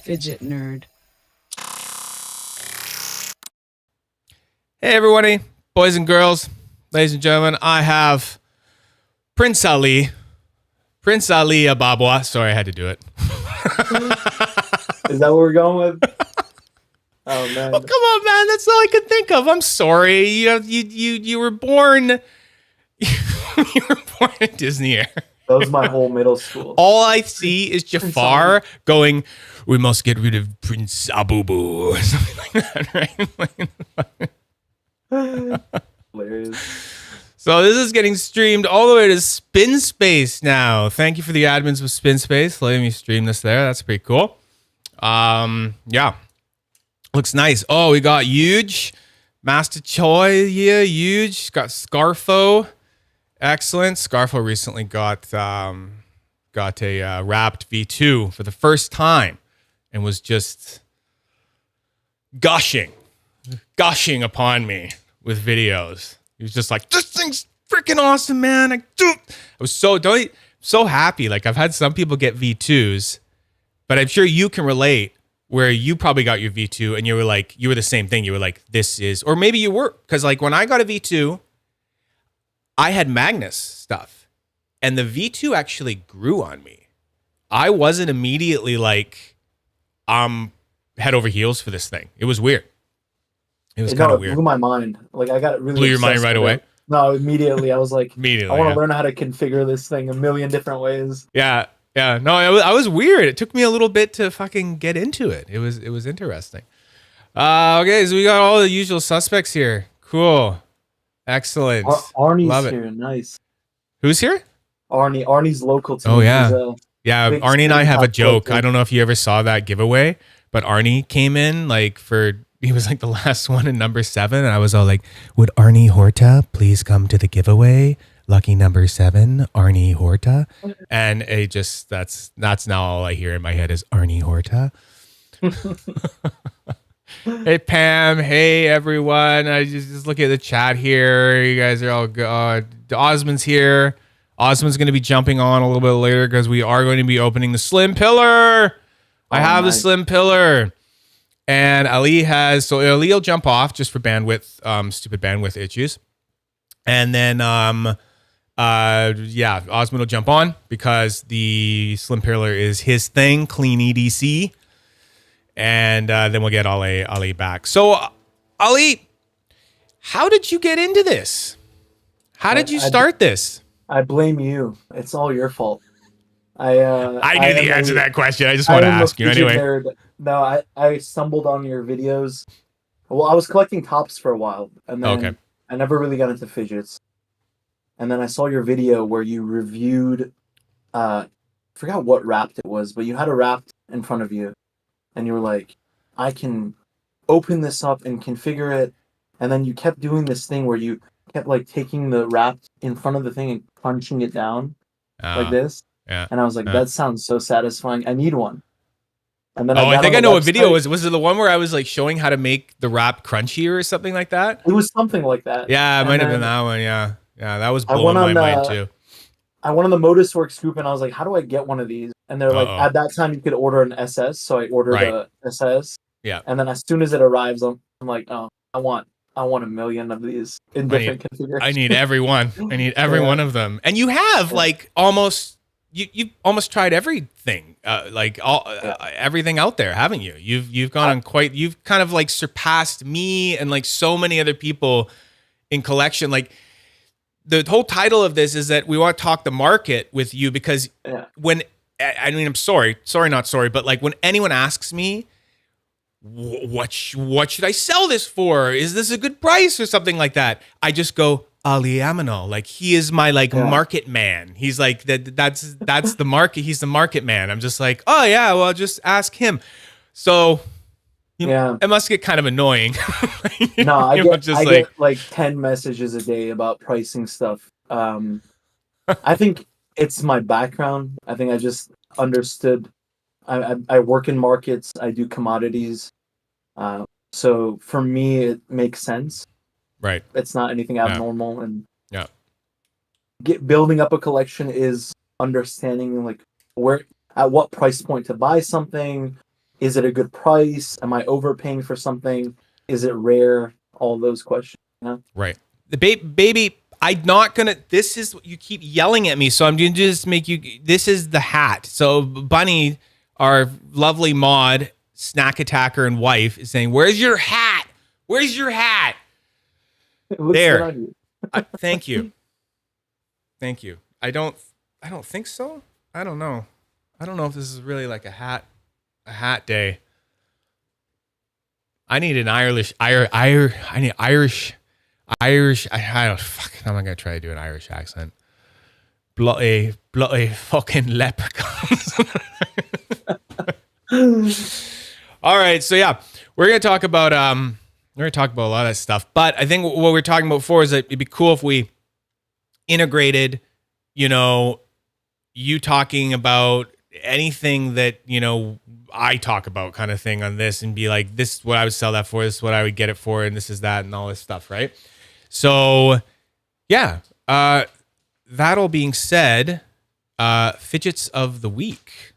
Fidget nerd. Hey everybody, boys and girls, ladies and gentlemen, I have Prince Ali Ababwa. Sorry, I had to do it. Is that what we're going with? Oh man! Oh, come on, man. That's all I could think of. I'm sorry. You were born. You were born in Disney Air. That was my whole middle school. All I see is Jafar going, "We must get rid of Prince Abubu," or something like that, right? Hilarious. So this is getting streamed all the way to Spin Space now. Thank you for the admins with Spin Space letting me stream this there. That's pretty cool. Yeah. Looks nice. Oh, we got Huge. Master Choi, yeah, Huge. Got Scarfo. Excellent. Scarfo recently got a Rapt V2 for the first time and was just gushing upon me with videos. He was just like, this thing's freaking awesome, man. I was so happy. Like, I've had some people get V2s, but I'm sure you can relate where you probably got your V2 and you were the same thing. You were like, this is, or maybe you were, because like when I got a V2, I had Magnus stuff and the V2 actually grew on me. I wasn't immediately like, head over heels for this thing. It was weird. It was kind of weird. It blew my mind. Like, I got really blew your mind right away. No, immediately. I was like, I want to learn how to configure this thing a million different ways. Yeah. Yeah. No, I was weird. It took me a little bit to fucking get into it. It was interesting. Okay, so we got all the usual suspects here. Cool. Excellent. Arnie's Love it. here. Nice. Who's here? Arnie. Arnie's local to Oh, me. yeah. Yeah, Arnie and I have a joke. Local. I don't know if you ever saw that giveaway, but Arnie came in he was like the last one in number 7, and I was all like, would Arnie Horta please come to the giveaway? Lucky number 7, Arnie Horta. And it just that's now all I hear in my head is Arnie Horta. Hey Pam, hey everyone. I just look at the chat here. You guys are all good. Osmond's here. Osmond's going to be jumping on a little bit later because we are going to be opening the Slim Pillar. I have the Slim Pillar. And Ali will jump off just for bandwidth, stupid bandwidth issues. And then, Osmond will jump on because the Slim Pillar is his thing, CleanEDC. And then we'll get Ali back. So, Ali, how did you get into this? How did you start this? I blame you. It's all your fault. I knew the answer to that question. I just want to ask you anyway. Nerd. No, I stumbled on your videos. Well, I was collecting tops for a while, and then I never really got into fidgets. And then I saw your video where you reviewed, I forgot what Rapt it was, but you had a Rapt in front of you, and you were like, I can open this up and configure it. And then you kept doing this thing where you kept like taking the Rapt in front of the thing and punching it down like this. Yeah. And I was like, that sounds so satisfying. I need one. And then I think I know what video it was. Was it the one where I was like showing how to make the Rapt crunchy or something like that? It was something like that. Yeah, it might have been that one. Yeah. Yeah, that was blowing my mind too. I went on the Modusworks group and I was like, how do I get one of these? And they're like, at that time you could order an SS. So I ordered a SS. Yeah. And then as soon as it arrives, I'm like, oh, I want a million of these in different configurations. I need every one. I need every one of them. And you have like almost you almost tried everything, everything out there, haven't you? You've gone on you've kind of like surpassed me and like so many other people in collection. Like the whole title of this is that we want to talk the market with you because I'm sorry, not sorry, but like when anyone asks me, what should I sell this for? Is this a good price or something like that? I just go, Ali Aminol. Like he is my market man. He's like that's the market. He's the market man. I'm just like, oh yeah, well just ask him. So it must get kind of annoying. No, I get like 10 messages a day about pricing stuff. I think it's my background. I think I just understood. I work in markets. I do commodities. So for me, it makes sense. Right. It's not anything abnormal. And building up a collection is understanding like at what price point to buy something. Is it a good price? Am I overpaying for something? Is it rare? All those questions. You know? Right. The baby, I'm not gonna. This is you keep yelling at me, so I'm gonna just make you. This is the hat. So Bunny, our lovely mod, snack attacker, and wife is saying, "Where's your hat? Where's your hat?" There. Thank you. Thank you. I don't think so. I don't know. I don't know if this is really like a hat day. I need an Irish. I need Irish. I don't fuck. I'm not gonna try to do an Irish accent. Bloody fucking leprechauns. All right, so yeah, we're gonna talk about a lot of stuff. But I think what we're talking about before is that it'd be cool if we integrated, you know, you talking about anything that, you know, I talk about kind of thing on this and be like, this is what I would sell that for, this is what I would get it for, and this is that and all this stuff, right? So yeah, that all being said, fidgets of the week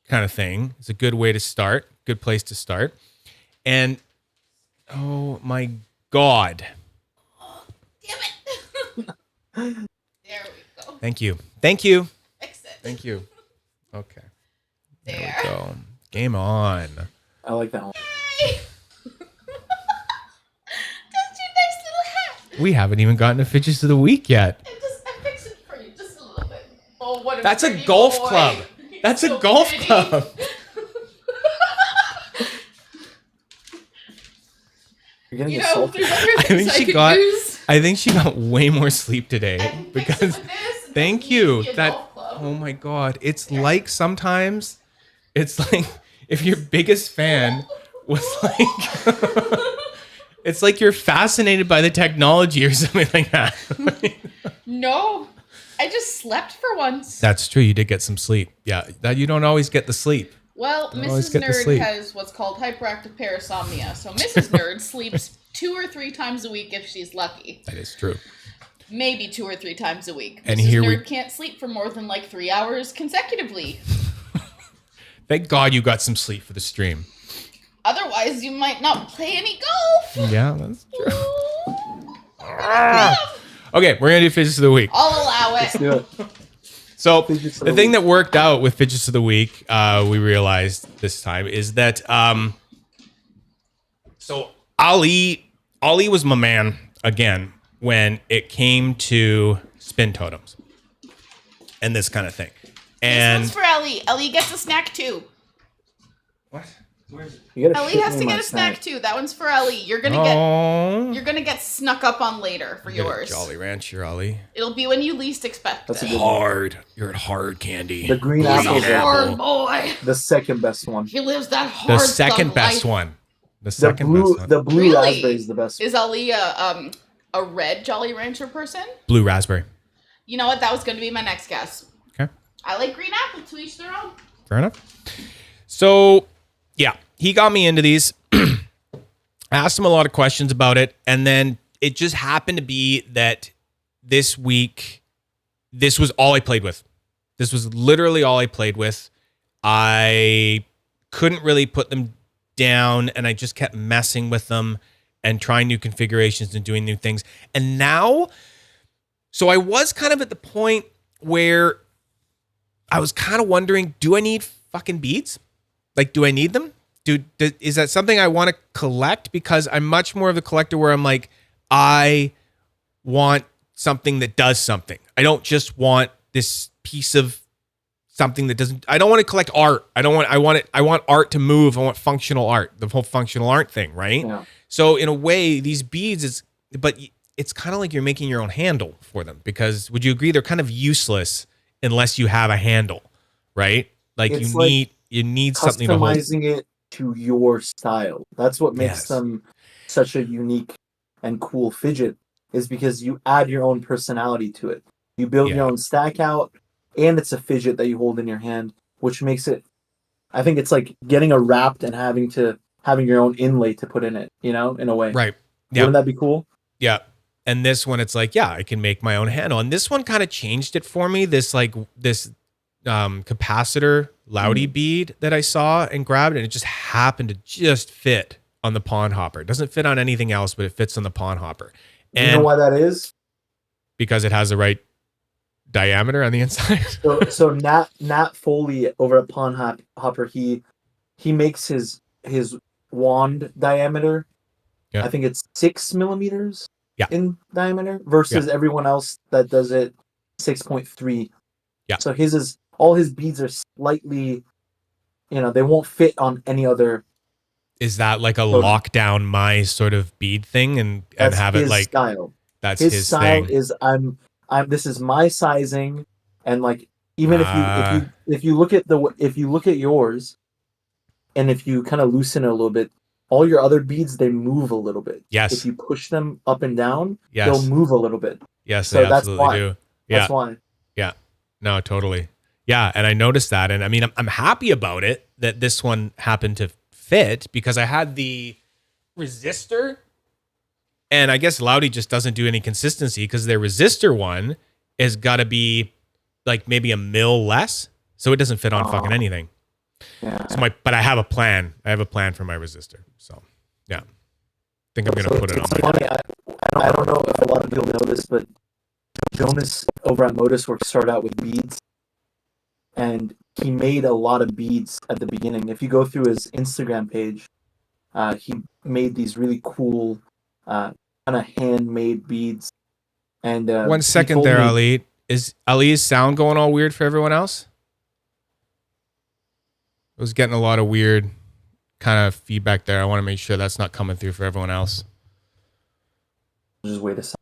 kind of thing is a good way to start, good place to start. And oh my God. Oh, damn it. There we go. Thank you. Thank you. Fix it. Thank you. Okay. There we go. Game on. I like that one. Yay. That's your nice little hat. We haven't even gotten to fidgets of the week yet. I fixed it for you just a little bit. Oh, what a That's a pretty golf boy. club. That's He's a so golf pretty. club. You're getting You know, assaulted. there's other I things I think she got way more sleep today I can fix it because with this, and thank doesn't you. need to be a That golf club. oh my God. It's like sometimes it's like if your biggest fan was like it's like you're fascinated by the technology or something like that. No, I just slept for once. That's true. You did get some sleep. Yeah, that you don't always get the sleep. Well, Don't always Mrs. get the Nerd sleep. has what's called hyperactive parasomnia. So Mrs. Nerd sleeps 2 or 3 times a week if she's lucky. That is true. Maybe 2 or 3 times a week. And Mrs. here Nerd we- can't sleep for more than like 3 hours consecutively. Thank God you got some sleep for the stream. Otherwise, you might not play any golf. Yeah, that's true. Okay, we're gonna do fidgets of the week. I'll allow Let's it. do it. So Fidgets of the the thing week. that worked out with fidgets of the week, we realized this time is that so Ali was my man again when it came to spin totems and this kind of thing. This And one's for Ellie. Ellie gets a snack too. what? Where is it? You gotta Ellie ship has me to my get a snack too. That one's for Ellie. You're gonna get snuck up on later for Get a yours. Jolly Rancher, Ali. It'll be when you least expect That's a it. good one. Hard. You're at hard candy. The green He's apple. a hard boy. The second best one. He lives that hard The second thug best life. one. The The second blue, best one. the blue Really? raspberry is the best. Is Ali a red Jolly Rancher person? Blue raspberry. You know what? That was going to be my next guess. Okay. I like green apple, to each their own. Fair enough. So, yeah, he got me into these. I asked him a lot of questions about it. And then it just happened to be that this week, this was all I played with. This was literally all I played with. I couldn't really put them down, and I just kept messing with them and trying new configurations and doing new things. And now, so I was kind of at the point where I was kind of wondering, do I need fucking beads? Like, do I need them? Is that something I want to collect? Because I'm much more of a collector where I'm like, I want something that does something. I don't just want this piece of something that doesn't. I don't want to collect art. I want art to move. I want functional art. The whole functional art thing, right? Yeah. So in a way, these beads but it's kind of like you're making your own handle for them, because would you agree they're kind of useless unless you have a handle, right? Like It's you need something to hold. Customizing it to your style. That's what makes Yes. them such a unique and cool fidget, is because you add your own personality to it. You build Yeah. your own stack out, and it's a fidget that you hold in your hand, which makes it, I think it's like getting a Rapt and having your own inlay to put in it, in a way. Right. Yeah. Wouldn't that be cool? Yeah. And this one, it's like, yeah, I can make my own handle. And this one kind of changed it for me. This capacitor Lautie bead that I saw and grabbed, and it just happened to just fit on the pond hopper. It doesn't fit on anything else, but it fits on the pond hopper. And you know why that is? Because it has the right diameter on the inside. So Nat Foley over at Pond Hopper, he makes his wand diameter. Yeah. I think it's 6 millimeters. Yeah. In diameter versus everyone else that does it 6.3. Yeah. So all his beads are slightly, they won't fit on any other. Is that like a lockdown my sort of bead thing and have it like style? That's his style thing. is I'm this is my sizing, and like even if you look at yours, and if you kind of loosen it a little bit, all your other beads, they move a little bit. Yes. If you push them up and down, yes. they'll move a little bit. Yes, so they absolutely do. Yeah. That's why. Yeah. No, totally. Yeah, and I noticed that, and I mean, I'm happy about it that this one happened to fit because I had the resistor, and I guess Lautie just doesn't do any consistency because their resistor one has got to be like maybe a mil less, so it doesn't fit on fucking anything. Yeah. But I have a plan. I have a plan for my resistor. So, yeah. I think I'm going to put it on my... Funny, I don't know if a lot of people know this, but Jonas over at Modusworks started out with beads. And he made a lot of beads at the beginning. If you go through his Instagram page, he made these really cool kind of handmade beads. And 1 second there, Ali. Is Ali's sound going all weird for everyone else? I was getting a lot of weird kind of feedback there. I want to make sure that's not coming through for everyone else. Just wait a second.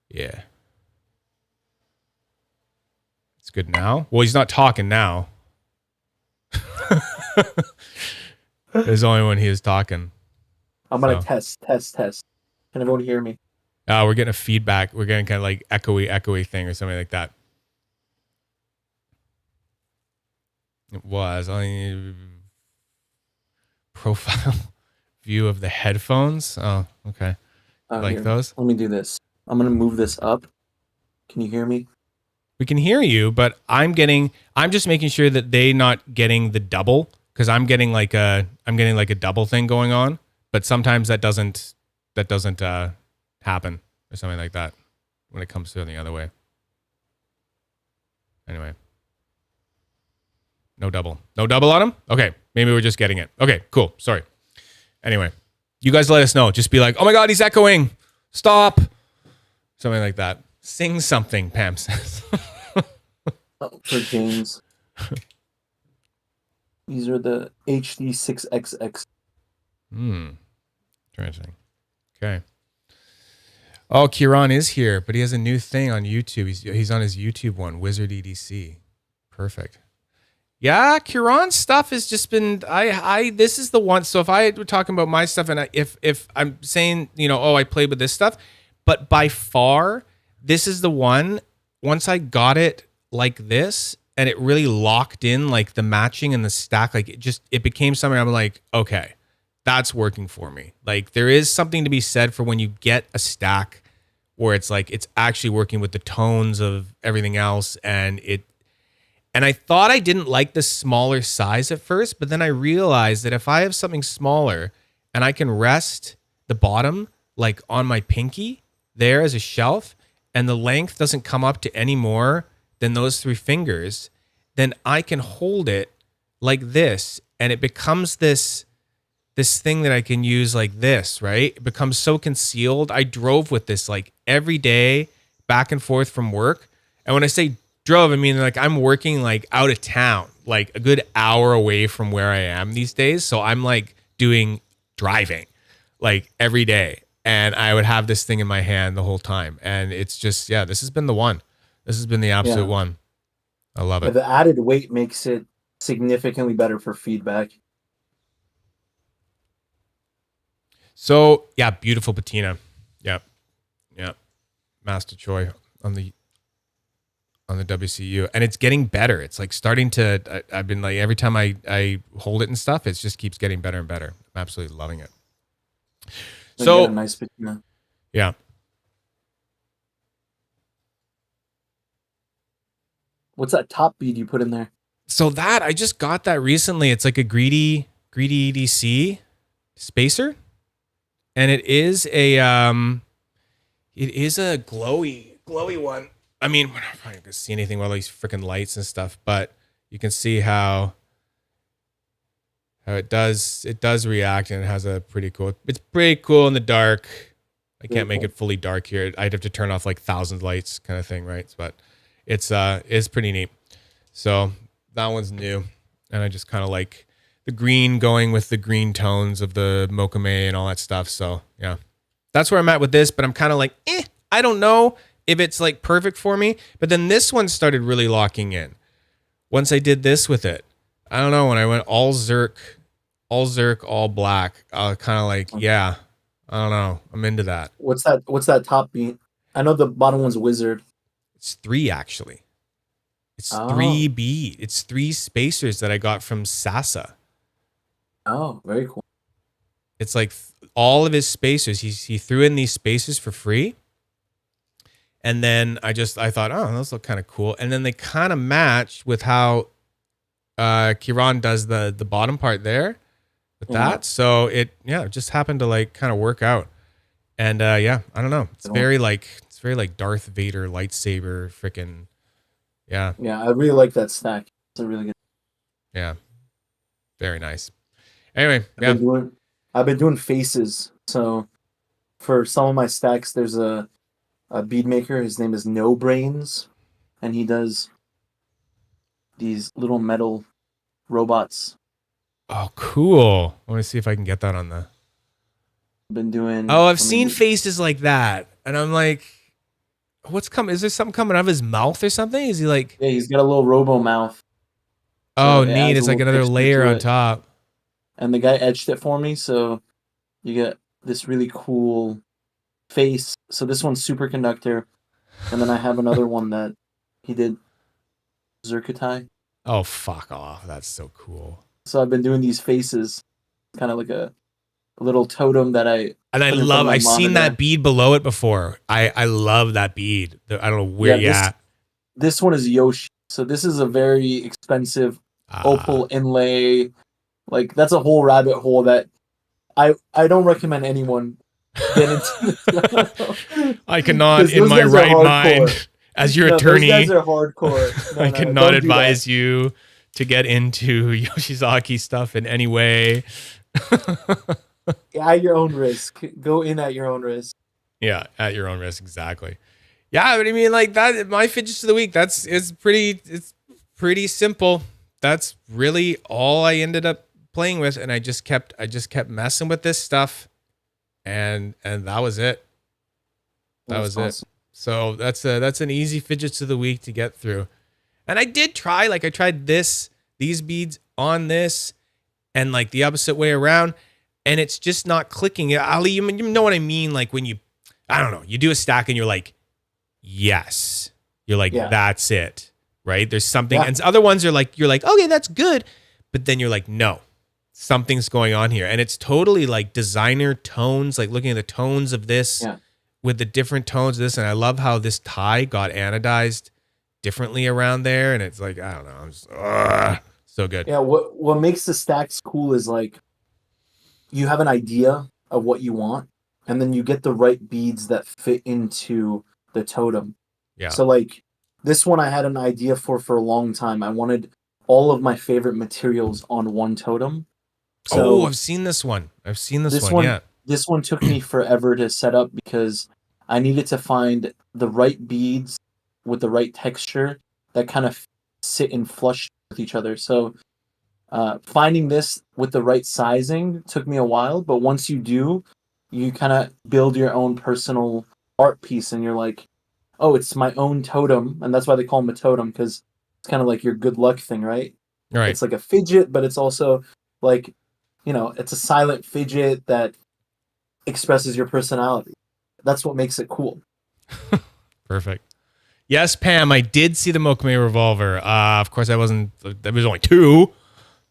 Yeah. It's good now. Well, he's not talking now. There's only when he is talking. I'm going to test. Can everyone hear me? We're getting a feedback. We're getting kind of like echoey thing or something like that. It was only profile view of the headphones. Oh, okay. Like here. Those? Let me do this. I'm going to move this up. Can you hear me? We can hear you, but I'm just making sure that they not getting the double because I'm getting like a double thing going on, but sometimes that doesn't happen or something like that when it comes to the other way. Anyway. No double on them? Okay. Maybe we're just getting it. Okay, cool. Sorry. Anyway, you guys let us know. Just be like, oh my God, he's echoing. Stop. Something like that. Sing something, Pam says. For James. These are the HD6XX. Interesting. Okay. Oh, Kieran is here, but he has a new thing on YouTube. He's on his YouTube one, Wizard EDC. Perfect. Yeah, Kieran's stuff has just been this is the one. So if I were talking about my stuff and if I'm saying, I played with this stuff, but by far this is the one once I got it like this and it really locked in like the matching and the stack, like it became something I'm like, okay, that's working for me. Like there is something to be said for when you get a stack where it's like it's actually working with the tones of everything else and I thought I didn't like the smaller size at first, but then I realized that if I have something smaller and I can rest the bottom like on my pinky there as a shelf and the length doesn't come up to any more than those 3 fingers, then I can hold it like this and it becomes this thing that I can use like this, right? It becomes so concealed. I drove with this like every day back and forth from work. And when I say drove, I mean like I'm working like out of town, like a good hour away from where I am these days. So I'm like doing driving like every day. And I would have this thing in my hand the whole time. And it's just, this has been the one. This has been the absolute one. I love it. The added weight makes it significantly better for feedback. So yeah, beautiful patina. Yep. Master Choi on the WCU, and it's getting better. It's like starting to. I've been like every time I hold it and stuff, it just keeps getting better and better. I'm absolutely loving it. So nice patina. Yeah. What's that top bead you put in there? so that I just got that recently. It's like a greedy EDC spacer, and it is a glowy one. I mean, we're not probably gonna see anything with all these freaking lights and stuff, but you can see how it does react, and it has a pretty cool. It's pretty cool in the dark. I can't make it fully dark here. I'd have to turn off like 1,000 lights kind of thing, right? But it's pretty neat. So that one's new, and I just kind of like the green going with the green tones of the Mokume and all that stuff. So yeah, that's where I'm at with this. But I'm kind of like, I don't know if it's like perfect for me. But then this one started really locking in. Once I did this with it, I don't know. When I went all Zerk, all black, I was kind of like, yeah. I don't know. I'm into that. What's that top beat? I know the bottom one's wizard. It's 3 actually. It's 3 bead. It's 3 spacers that I got from Sasa. Oh, very cool. It's like all of his spacers. He threw in these spacers for free. And then I thought, oh, those look kind of cool. And then they kind of match with how Kiran does the bottom part there. That, so it just happened to like kind of work out, and I don't know, it's very like Darth Vader lightsaber freaking I really like that stack. It's a really good, very nice. Anyway, I've been doing faces. So for some of my stacks, there's a bead maker. His name is No Brains, and he does these little metal robots. Oh, cool. I want to see if I can get that on the... Been doing... Oh, I've seen faces like that. And I'm like, what's coming? Is there something coming out of his mouth or something? Is he like... Yeah, he's got a little robo mouth. Oh, so neat. It's like another layer on top. And the guy etched it for me, so you get this really cool face. So this one's superconductor. And then I have another one that he did Zerkutai. Oh, fuck off. That's so cool. So I've been doing these faces, kind of like a little totem that I've seen that bead below it before. I love that bead. I don't know where you at. This one is Yoshi. So this is a very expensive opal inlay. Like that's a whole rabbit hole that I don't recommend anyone get into. I cannot in my right mind as your attorney. Those guys are hardcore. I cannot advise you to get into Yoshizaki stuff in any way. At your own risk. Go in at your own risk. Yeah, at your own risk, exactly. Yeah, but I mean, like that. My fidgets of the week. It's pretty simple. That's really all I ended up playing with, and I just kept messing with this stuff, and that was it. That was awesome. It. So that's an easy fidgets of the week to get through. And I did try, I tried these beads on this and like the opposite way around, and it's just not clicking. Ali, you know what I mean? Like when you do a stack and you're like, yes. You're like, that's it, right? There's something. Yeah. And other ones are like, you're like, okay, that's good. But then you're like, no, something's going on here. And it's totally like designer tones, like looking at the tones of this with the different tones of this. And I love how this tie got anodized differently around there, and it's like, I don't know, I'm just so good. Yeah, what makes the stacks cool is like you have an idea of what you want, and then you get the right beads that fit into the totem. Yeah. So like this one I had an idea for a long time. I wanted all of my favorite materials on one totem. So I've seen this one. Yeah. This one took me forever to set up because I needed to find the right beads with the right texture that kind of sit and flush with each other. So finding this with the right sizing took me a while, but once you do, you kind of build your own personal art piece, and you're like, oh, it's my own totem. And that's why they call them a totem, because it's kind of like your good luck thing, right? Right. It's like a fidget, but it's also like, it's a silent fidget that expresses your personality. That's what makes it cool. Perfect. Yes, Pam, I did see the Mokume revolver. Of course, there was only 2,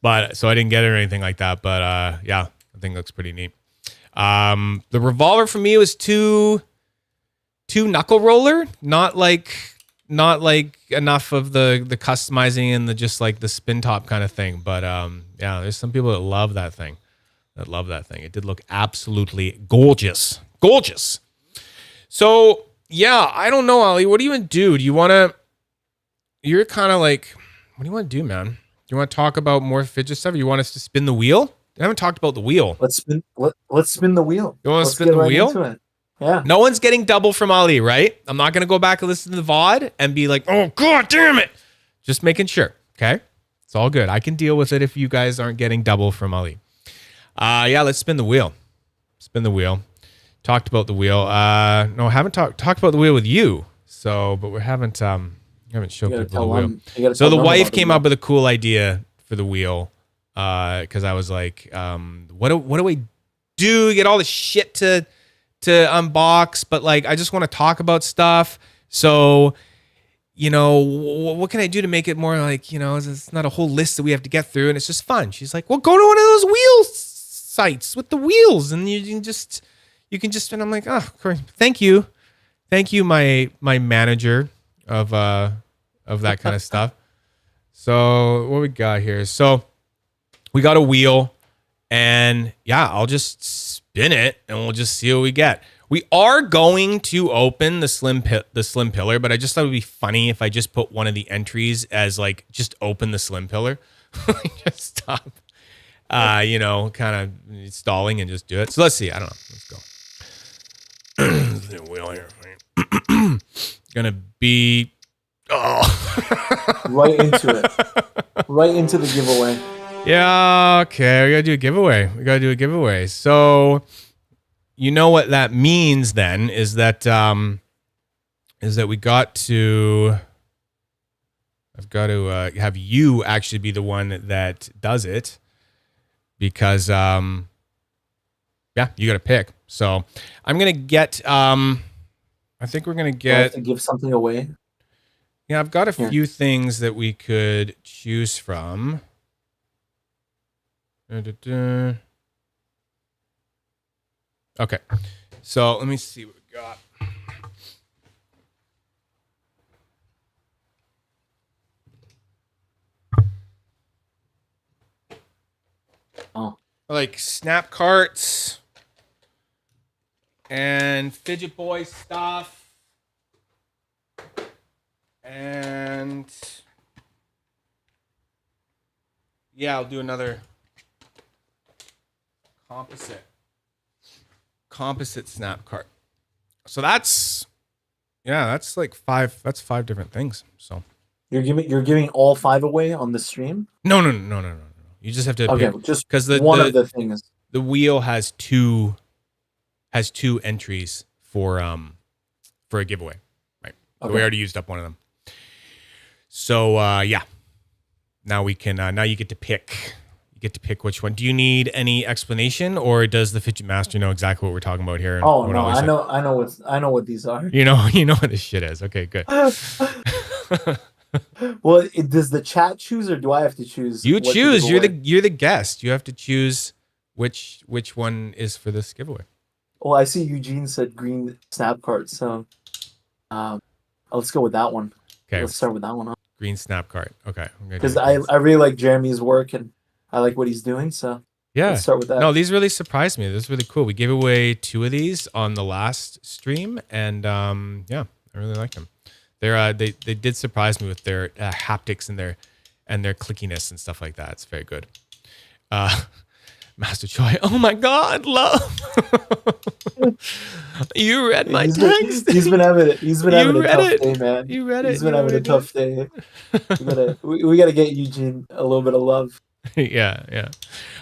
but so I didn't get it or anything like that. But I think it looks pretty neat. The revolver for me was too knuckle roller, not not like enough of the customizing and the just like the spin top kind of thing. But yeah, there's some people that love that thing. It did look absolutely gorgeous. Gorgeous. So yeah, I don't know, Ali. What do you want to do? Do you want to? You're kind of like, what do you want to do, man? Do you want to talk about more fidget stuff? Or you want us to spin the wheel? I haven't talked about the wheel. Let's spin the wheel. You want to spin the wheel? Yeah. No one's getting double from Ali, right? I'm not gonna go back and listen to the VOD and be like, oh god damn it. Just making sure. Okay. It's all good. I can deal with it if you guys aren't getting double from Ali. Yeah, let's spin the wheel. Spin the wheel. Talked about the wheel. No, I haven't talked about the wheel with you. So, but we haven't showed people the wheel. So the wife came up with a cool idea for the wheel. Because I was like, what do I do? Get all the shit to unbox, but like I just want to talk about stuff. So, you know, what can I do to make it more like, you know, it's not a whole list that we have to get through, and it's just fun. She's like, well, go to one of those wheel sites with the wheels, and you can just, and I'm like, oh, thank you, my manager of that kind of stuff. So what we got here? So we got a wheel, and yeah, I'll just spin it, and we'll just see what we get. We are going to open the slim pillar, but I just thought it would be funny if I just put one of the entries as like just open the slim pillar, just stop, you know, kind of stalling and just do it. So let's see. I don't know. Let's go. The wheel here. Gonna be right into it, right into the giveaway. Yeah, okay, we gotta do a giveaway. So, you know what that means then is that we got to. I've got to have you actually be the one that does it, because yeah, you got to pick. So I'm gonna get. I think we're gonna get. I have to give something away. Yeah, I've got a few things that we could choose from. Okay, so let me see what we got. Oh, like SnapCarts and Fidget Boy stuff, and yeah, I'll do another composite SnapCart. So that's like five different things. So you're giving all 5 away on the stream? No. You just have to pick, just because one of the things. The wheel has two entries for a giveaway, right? Okay. So we already used up one of them. So yeah, now we can now you get to pick. Get to pick which one. Do you need any explanation, or does the Fidget Master know exactly what we're talking about here? Oh no, I know what these are. You know what this shit is. Okay, good. Well, does the chat choose, or do I have to choose? You choose. You're the guest. You have to choose which one is for this giveaway. Well, I see Eugene said green SnapCart, so let's go with that one. Okay, let's start with that one. Huh? Green SnapCart. Okay, because I really like Jeremy's work, and I like what he's doing, so yeah. Let's start with that. No, these really surprised me. This is really cool. We gave away 2 of these on the last stream, and yeah, I really like them. They did surprise me with their haptics and their clickiness and stuff like that. It's very good. Master Choi, oh my God, love. You read my text. He's been having a tough day, man. You read it. He's been having a tough day. We gotta get Eugene a little bit of love. Yeah.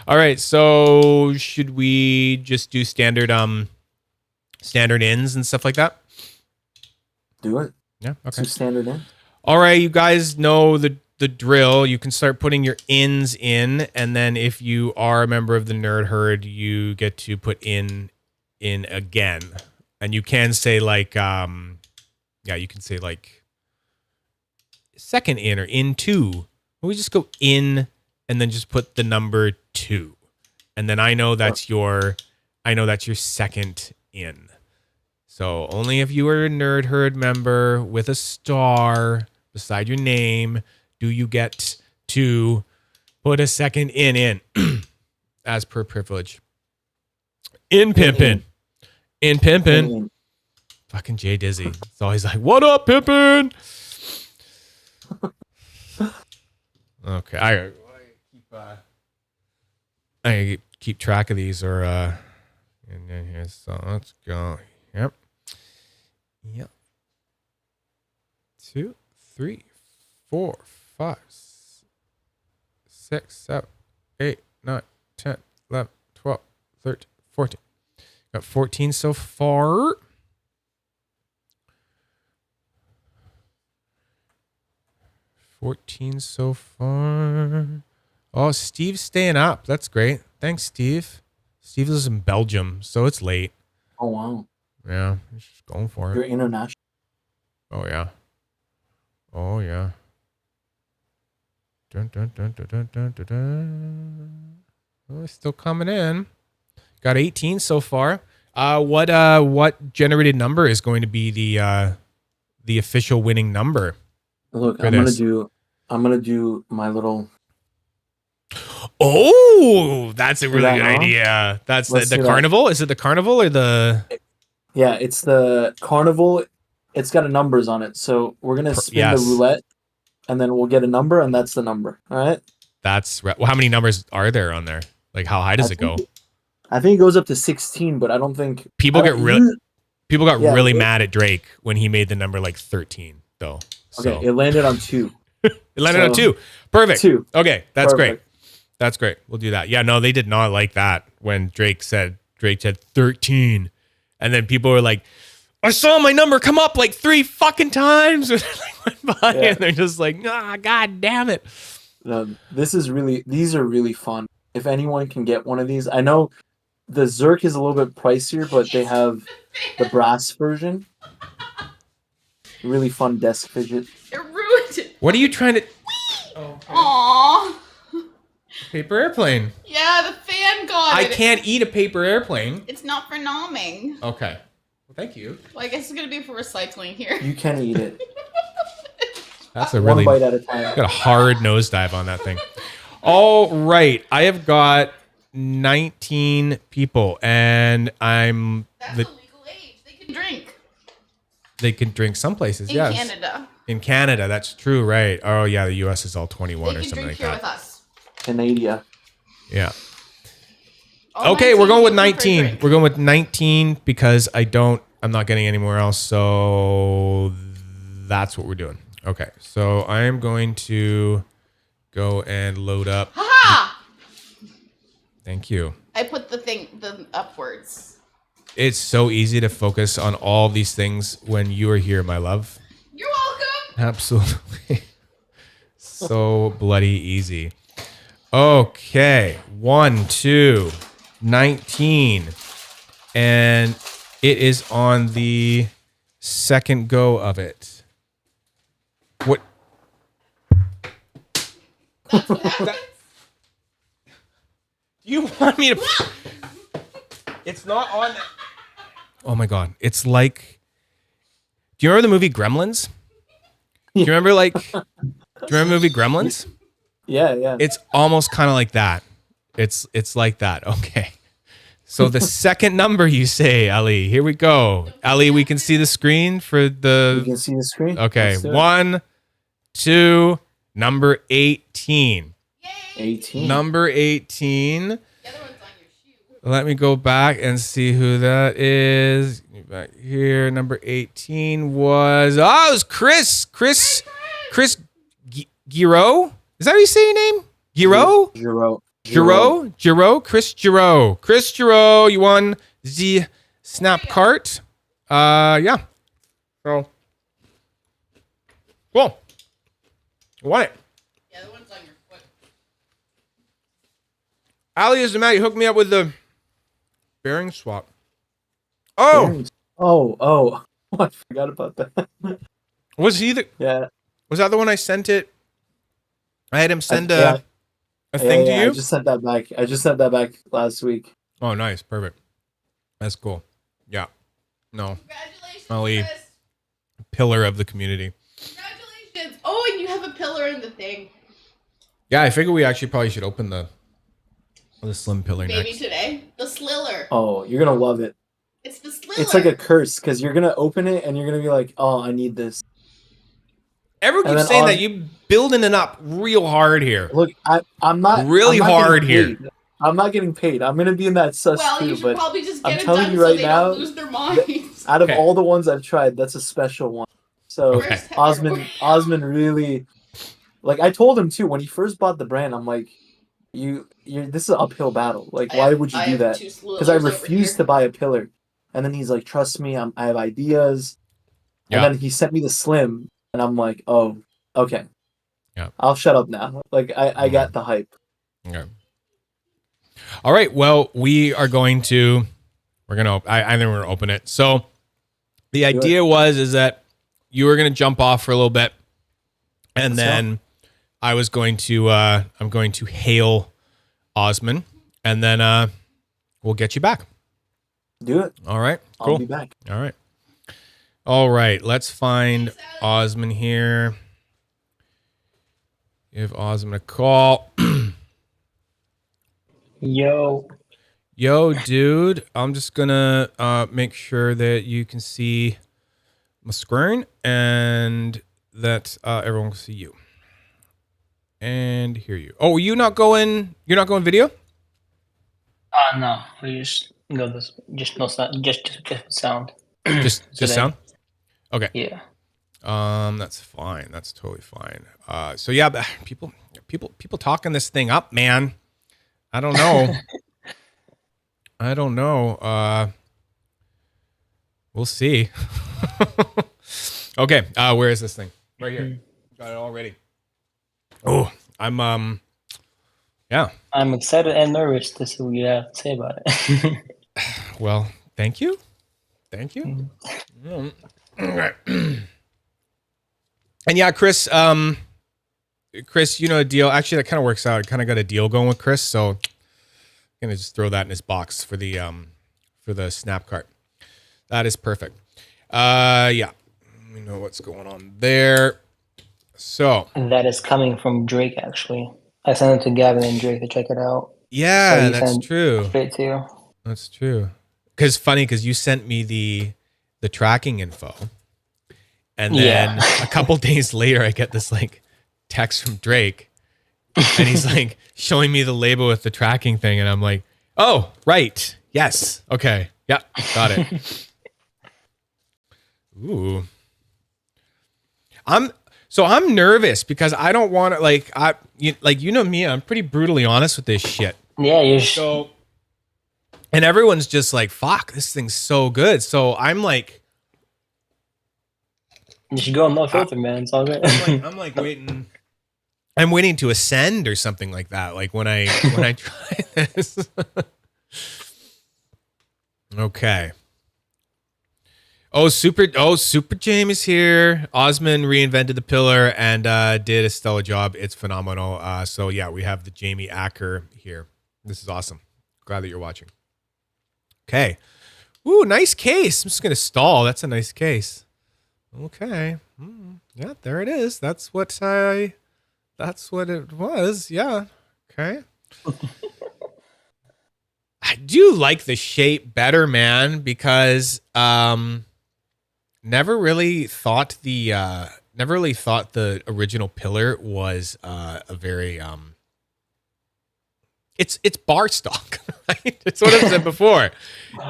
All right. So should we just do standard ins and stuff like that? Do it. Yeah. Okay. So standard in. All right. You guys know the drill. You can start putting your ins in, and then if you are a member of the Nerd Herd, you get to put in again, and you can say like you can say like second in or in 2. We just go in. And then just put the number 2, and then I know that's your second in. So only if you are a Nerd Herd member with a star beside your name do you get to put a second in as per privilege. In pimpin'. In pimpin'. Fucking Jay Dizzy. It's always like, what up, pimpin'? Okay, I keep track of these, or and then here's, so let's go. Yep. 2, 3, 4, 5, 6, 7, 8, 9, 10, 11, 12, 13, 14. Got 14 so far. Oh, Steve's staying up. That's great. Thanks, Steve. Steve lives in Belgium, so it's late. Oh, wow. Yeah, he's just going for it. You're international. Oh, yeah. Oh, yeah. Dun, dun, dun, dun, dun, dun, dun, dun. Oh, it's still coming in. Got 18 so far. What generated number is going to be the official winning number? Look, I'm gonna do my little. Oh, that's a really good on? idea. That's Let's the do carnival. Is it the carnival or the? Yeah, it's the carnival. It's got a numbers on it, so we're gonna spin the roulette, and then we'll get a number, and that's the number. All right. That's well, how many numbers are there on there? Like, how high does it go? I think it goes up to 16, but I don't think people got really mad at Drake when he made the number like 13, though. Okay, it landed on 2. It landed on 2. Perfect. 2. Okay, that's great. That's great. We'll do that. Yeah, no, they did not like that when Drake said 13, and then people were like, "I saw my number come up like 3 fucking times," and went by, and they're just like, "Ah, god damn it." These are really fun. If anyone can get one of these, I know the Zerk is a little bit pricier, but they have the brass version. Really fun desk fidget. It ruined it. What are you trying to? Aww. Paper airplane. Yeah, the fan got it. I can't eat a paper airplane. It's not for nomming. Okay. Well, thank you. Well, I guess it's gonna be for recycling here. You can eat it. That's a really one bite at a time. Got a hard nosedive on that thing. All right, I have got 19 people, and I'm That's the legal age. They can drink. They can drink some places. In Canada. In Canada, that's true, right? Oh yeah, the U.S. is all 21 or something like that. With us. Canada. Yeah. All okay, we're going with 19. Drink. We're going with 19 because I'm not getting anywhere else. So that's what we're doing. Okay, so I am going to go and load up. Ha! Thank you. I put the upwards. It's so easy to focus on all these things when you are here, my love. You're welcome. Absolutely. So bloody easy. Okay, 1, 2, 19. And it is on the second go of it. What? You want me to? It's not on. Oh my god! It's like. Do you remember the movie Gremlins? Do you remember the movie Gremlins? Yeah. It's almost kind of like that. It's like that. Okay. So the second number you say, Ali. Here we go. Ali, we can see the screen for the. You can see the screen. Okay. 1, 2, number 18. 18. Number 18. The other one's on your shoe. Let me go back and see who that is. Back here, number 18 was it was Chris Giro. Is that how you say your name? Giro? Chris Giro, you won the SnapCart. Yeah. So cool. You won it. Yeah, the one's on your foot. Ali is the man. You hooked me up with the bearing swap. Oh, I forgot about that. Was he the? Yeah. Was that the one I sent it? I had him send a thing to you. I just sent that back last week. Oh, nice, perfect. That's cool. Yeah. No. Congratulations, Molly, Chris. pillar of the community. Congratulations. Oh, and you have a pillar in the thing. Yeah, I figure we actually probably should open the slim pillar Maybe next. today. The Sliller. Oh, you're gonna love it. It's the Sliller. It's like a curse because you're gonna open it and you're gonna be like, "Oh, I need this." Everyone And keeps then saying that you building it up real hard here. Look, I'm not Really I'm not hard getting here. paid. I'm not getting paid. I'm gonna be in that sus Well, you too. should But probably just I'm get it telling done you so right they now, don't lose their minds. out of Okay. all the ones I've tried, that's a special one. So Okay. Osman really, like I told him too when he first bought the brand. I'm like, you this is an uphill battle. Like, why would you do that? Because I refused to buy a pillar. And then he's like, trust me, I have ideas. And Yeah. then he sent me the slim, and I'm like, oh, okay. Yeah. I'll shut up now. Like I got the hype. Okay. All right. Well, I think we're gonna open it. So the idea is that you were gonna jump off for a little bit, and then I was going to I'm going to hail Osman, and then we'll get you back. Do it. All right. Cool. I'll be back. All right. Let's find Osman here. Give Osman a call. Yo, Dude. I'm just gonna make sure that you can see my screen and that everyone can see you and hear you. Oh, you're not going video? no, we just go this, just no sound, just sound. Just sound? Okay. Yeah. That's fine. That's totally fine. So yeah, but people talking this thing up, man. I don't know. We'll see. Okay. Where is this thing? Right here. Got it all ready. Oh, yeah. I'm excited and nervous to see what you have to say about it. Well, thank you. Okay. And yeah, Chris, you know, a deal. Actually, that kind of works out. I kind of got a deal going with Chris, so I'm gonna just throw that in his box for the SnapCart. That is perfect. Yeah, we know what's going on there. So That is coming from Drake, actually. I sent it to Gavin and Drake to check it out. yeah, So that's true. Straight to you. That's true. Because you sent me the tracking info, and then a couple days later, I get this like text from Drake, and he's like showing me the label with the tracking thing, and I'm like, oh, right, yes, okay, yeah, got it. Ooh, I'm nervous because I don't want to you know me, I'm pretty brutally honest with this shit. Yeah, you're So, and everyone's just like, fuck, this thing's so good. So I'm like, you should go on no filter, man. It's all good. I'm like waiting. I'm waiting to ascend or something like that. Like when I try this. Okay. Super James is here. Osman reinvented the pillar and did a stellar job. It's phenomenal. So yeah, we have the Jamie Acker here. This is awesome. Glad that you're watching. Okay. Ooh, nice case. I'm just gonna stall. That's a nice case. Okay. Yeah, there it is. That's what it was. Yeah. Okay. I do like the shape better, man, because never really thought the original pillar was a very it's bar stock, right? It's what I've said before.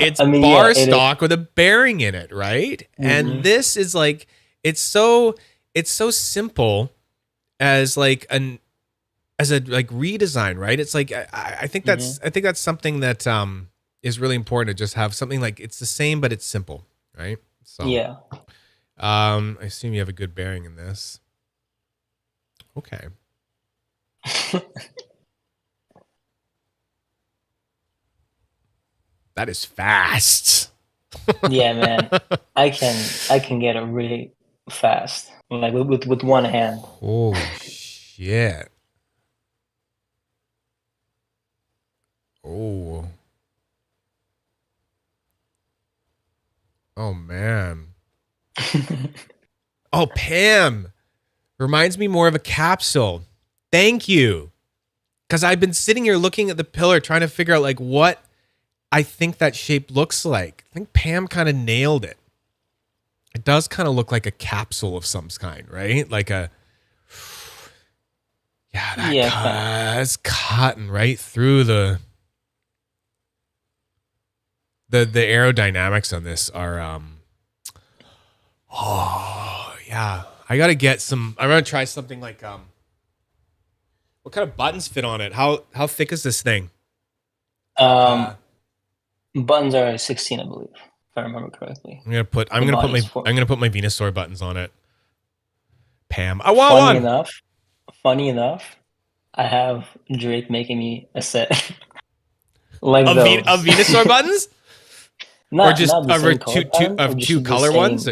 It's bar stock with a bearing in it, right? Mm-hmm. And this is like it's so simple as like a redesign, right? It's like I think that's something that is really important to just have something like it's the same but it's simple, right? So yeah. I assume you have a good bearing in this. Okay. That is fast. Yeah, man. I can get it really fast, like with one hand. Holy shit! Oh. Oh man. Oh, Pam. Reminds me more of a capsule. Thank you. Because I've been sitting here looking at the pillar trying to figure out like what I think that shape looks like. I think Pam kind of nailed it. It does kind of look like a capsule of some kind, right? Like a... Yeah, that's cutting right through the aerodynamics on this are oh yeah. I gotta get some. I'm gonna try something like what kind of buttons fit on it? How thick is this thing? Buttons are 16, I believe, if I remember correctly. I'm gonna put my Venusaur buttons on it. Pam, I want one. Funny enough, I have Drake making me a set like of Venusaur buttons. Not, or just not of two color ones.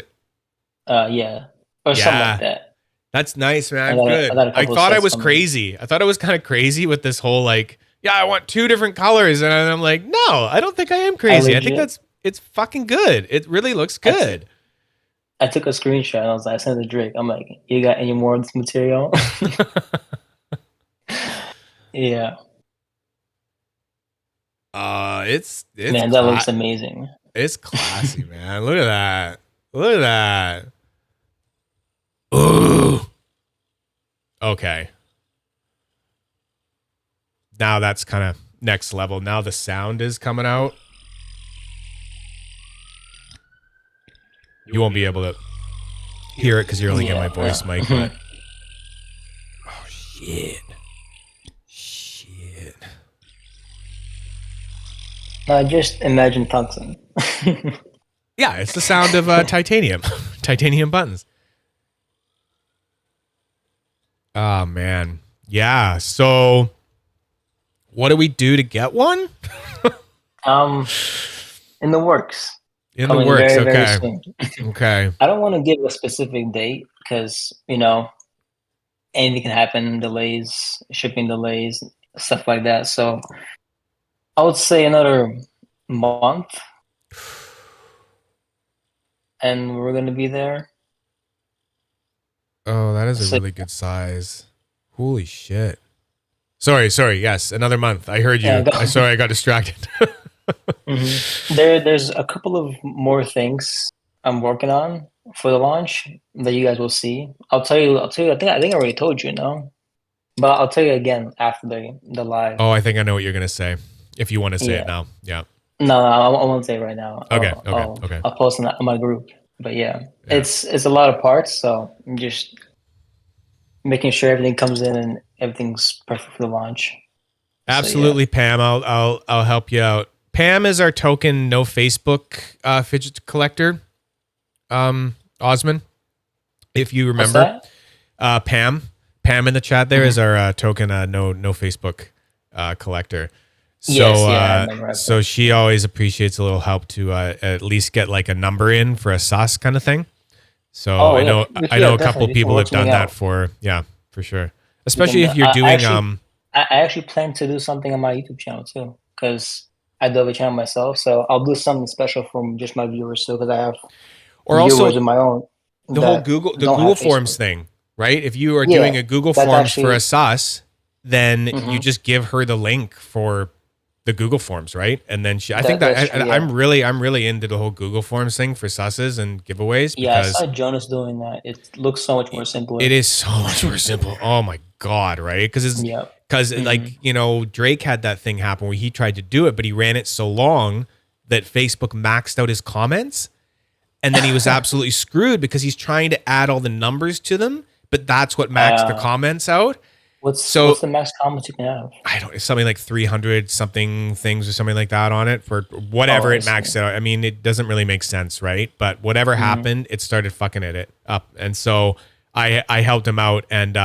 Yeah, or something like that. That's nice, man. Good. I thought I was crazy. I thought I was kind of crazy with this whole like, yeah, I want 2 different colors, and I'm like, no, I don't think I am crazy. I think it's fucking good. It really looks good. I took a screenshot and I was like, I sent it to Drake. I'm like, you got any more of this material? Yeah. It's man, that looks amazing. It's classy, man. Look at that. Look at that. Ooh. Okay. Now that's kind of next level. Now the sound is coming out. You won't be able to hear it because you're only getting my voice mic. But... oh, shit. Shit. Just imagine Talkin. Yeah, it's the sound of titanium. Titanium buttons. Oh, man. Yeah, so what do we do to get one? In the works. In the works, very, okay. very soon. Okay. I don't want to give a specific date because, anything can happen, delays, shipping delays, stuff like that. So I would say another month and we're going to be there. Oh, that is a really good size. Holy shit. Sorry. Yes, another month. I heard you. Yeah, Sorry, I got distracted. Mm-hmm. There's a couple of more things I'm working on for the launch that you guys will see. I'll tell you. I think I already told you, but I'll tell you again after the live. Oh, I think I know what you're gonna say. If you want to say it now, yeah. No, I won't say it right now. Okay. I'll post on my group. But yeah, it's a lot of parts, so I'm just making sure everything comes in and everything's perfect for the launch. Absolutely, so, yeah. Pam. I'll help you out. Pam is our token no Facebook fidget collector. Osman, if you remember, Pam in the chat there is our token no Facebook collector. So yes, so she always appreciates a little help to at least get like a number in for a sus kind of thing. So I know a couple of people have done that for sure. Especially if you're doing I actually plan to do something on my YouTube channel too, because I do have a channel myself, so I'll do something special for just my viewers too, because I have viewers of my own. The whole Google Forms thing, right? If you are doing a Google Forms for a sus, then you just give her the link for the Google Forms, right? And then I'm really into the whole Google Forms thing for susses and giveaways. Yeah, I saw Jonas doing that. It looks so much more simple. It is so much more simple. Oh my God, right? Because Drake had that thing happen where he tried to do it, but he ran it so long that Facebook maxed out his comments. And then he was absolutely screwed because he's trying to add all the numbers to them, but that's what maxed the comments out. What's the max comments you can have? It's something like 300 something things or something like that on it for whatever it maxed out. I mean, it doesn't really make sense, right? But whatever happened, it started fucking it up. And so I helped him out and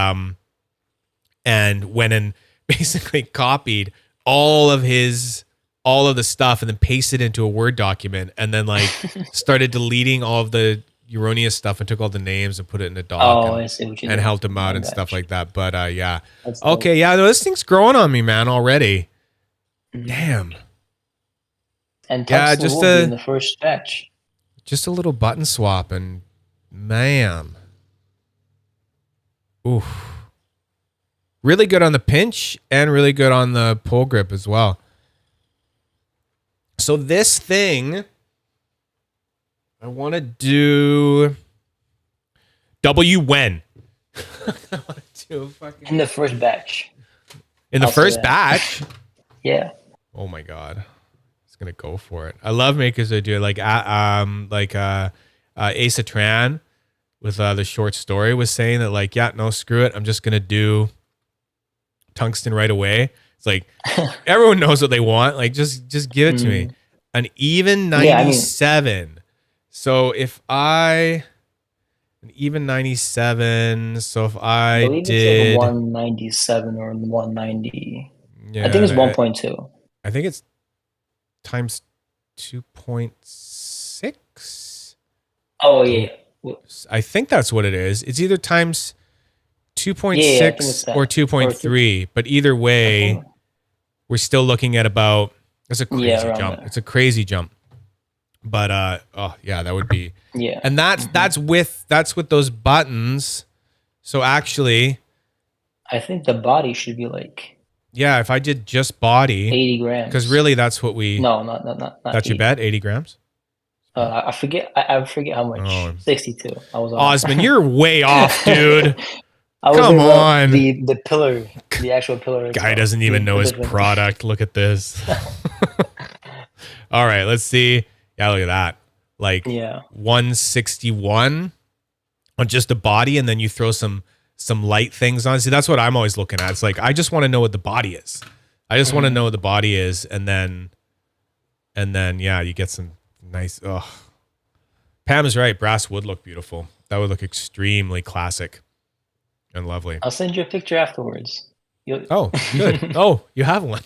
went and basically copied all of the stuff and then pasted it into a Word document and then like started deleting all of the erroneous stuff and took all the names and put it in a doc and helped him out and stuff like that. But yeah. Okay, yeah, no, this thing's growing on me, man, already. Damn. And just will be in the first batch. Just a little button swap, and man. Oof. Really good on the pinch and really good on the pull grip as well. So this thing, I want to do W when? I want to do fucking... In the first batch. In the first batch? Yeah. Oh my God. It's going to go for it. I love makers that do it. Like Asa Tran with the short story was saying that like, yeah, no, screw it. I'm just going to do tungsten right away. It's like everyone knows what they want. Like just give it to me. An even 97. So if an even 97. So if I believe did it's like 197 or 190. Yeah, I think it's 1.2. I think it's times 2.6. Oh yeah. I think that's what it is. It's either times 2.6 or 2.3, but either way, we're still looking at about. It's a crazy jump. There. It's a crazy jump. But oh yeah, that would be and that's with those buttons. So actually, I think the body should be like if I did just body 80 grams. Because really, that's what we. No, not. That's your bet, 80 grams. I forget. I forget how much. Oh. 62. I was. Osman, you're way off, dude. Come on. The pillar, the actual pillar. Guy doesn't even know his product. Look at this. All right, let's see. Yeah, look at that. Like 161 on just the body, and then you throw some light things on. See, that's what I'm always looking at. It's like I just want to know what the body is. I just want to know what the body is, and then you get some nice. Oh, Pam is right. Brass would look beautiful. That would look extremely classic and lovely. I'll send you a picture afterwards. Oh, good. Oh, you have one.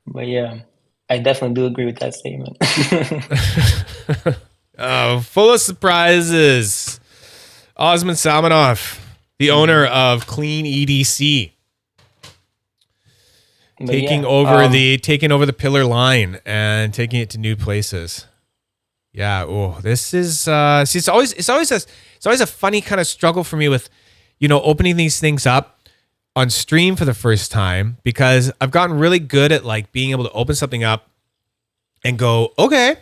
But yeah, I definitely do agree with that statement. Oh, full of surprises. Osman Salmanoff, the owner of CleanEDC, taking over the pillar line and taking it to new places. Yeah. Oh, this is see, it's always a funny kind of struggle for me with, opening these things up on stream for the first time, because I've gotten really good at like being able to open something up and go, okay,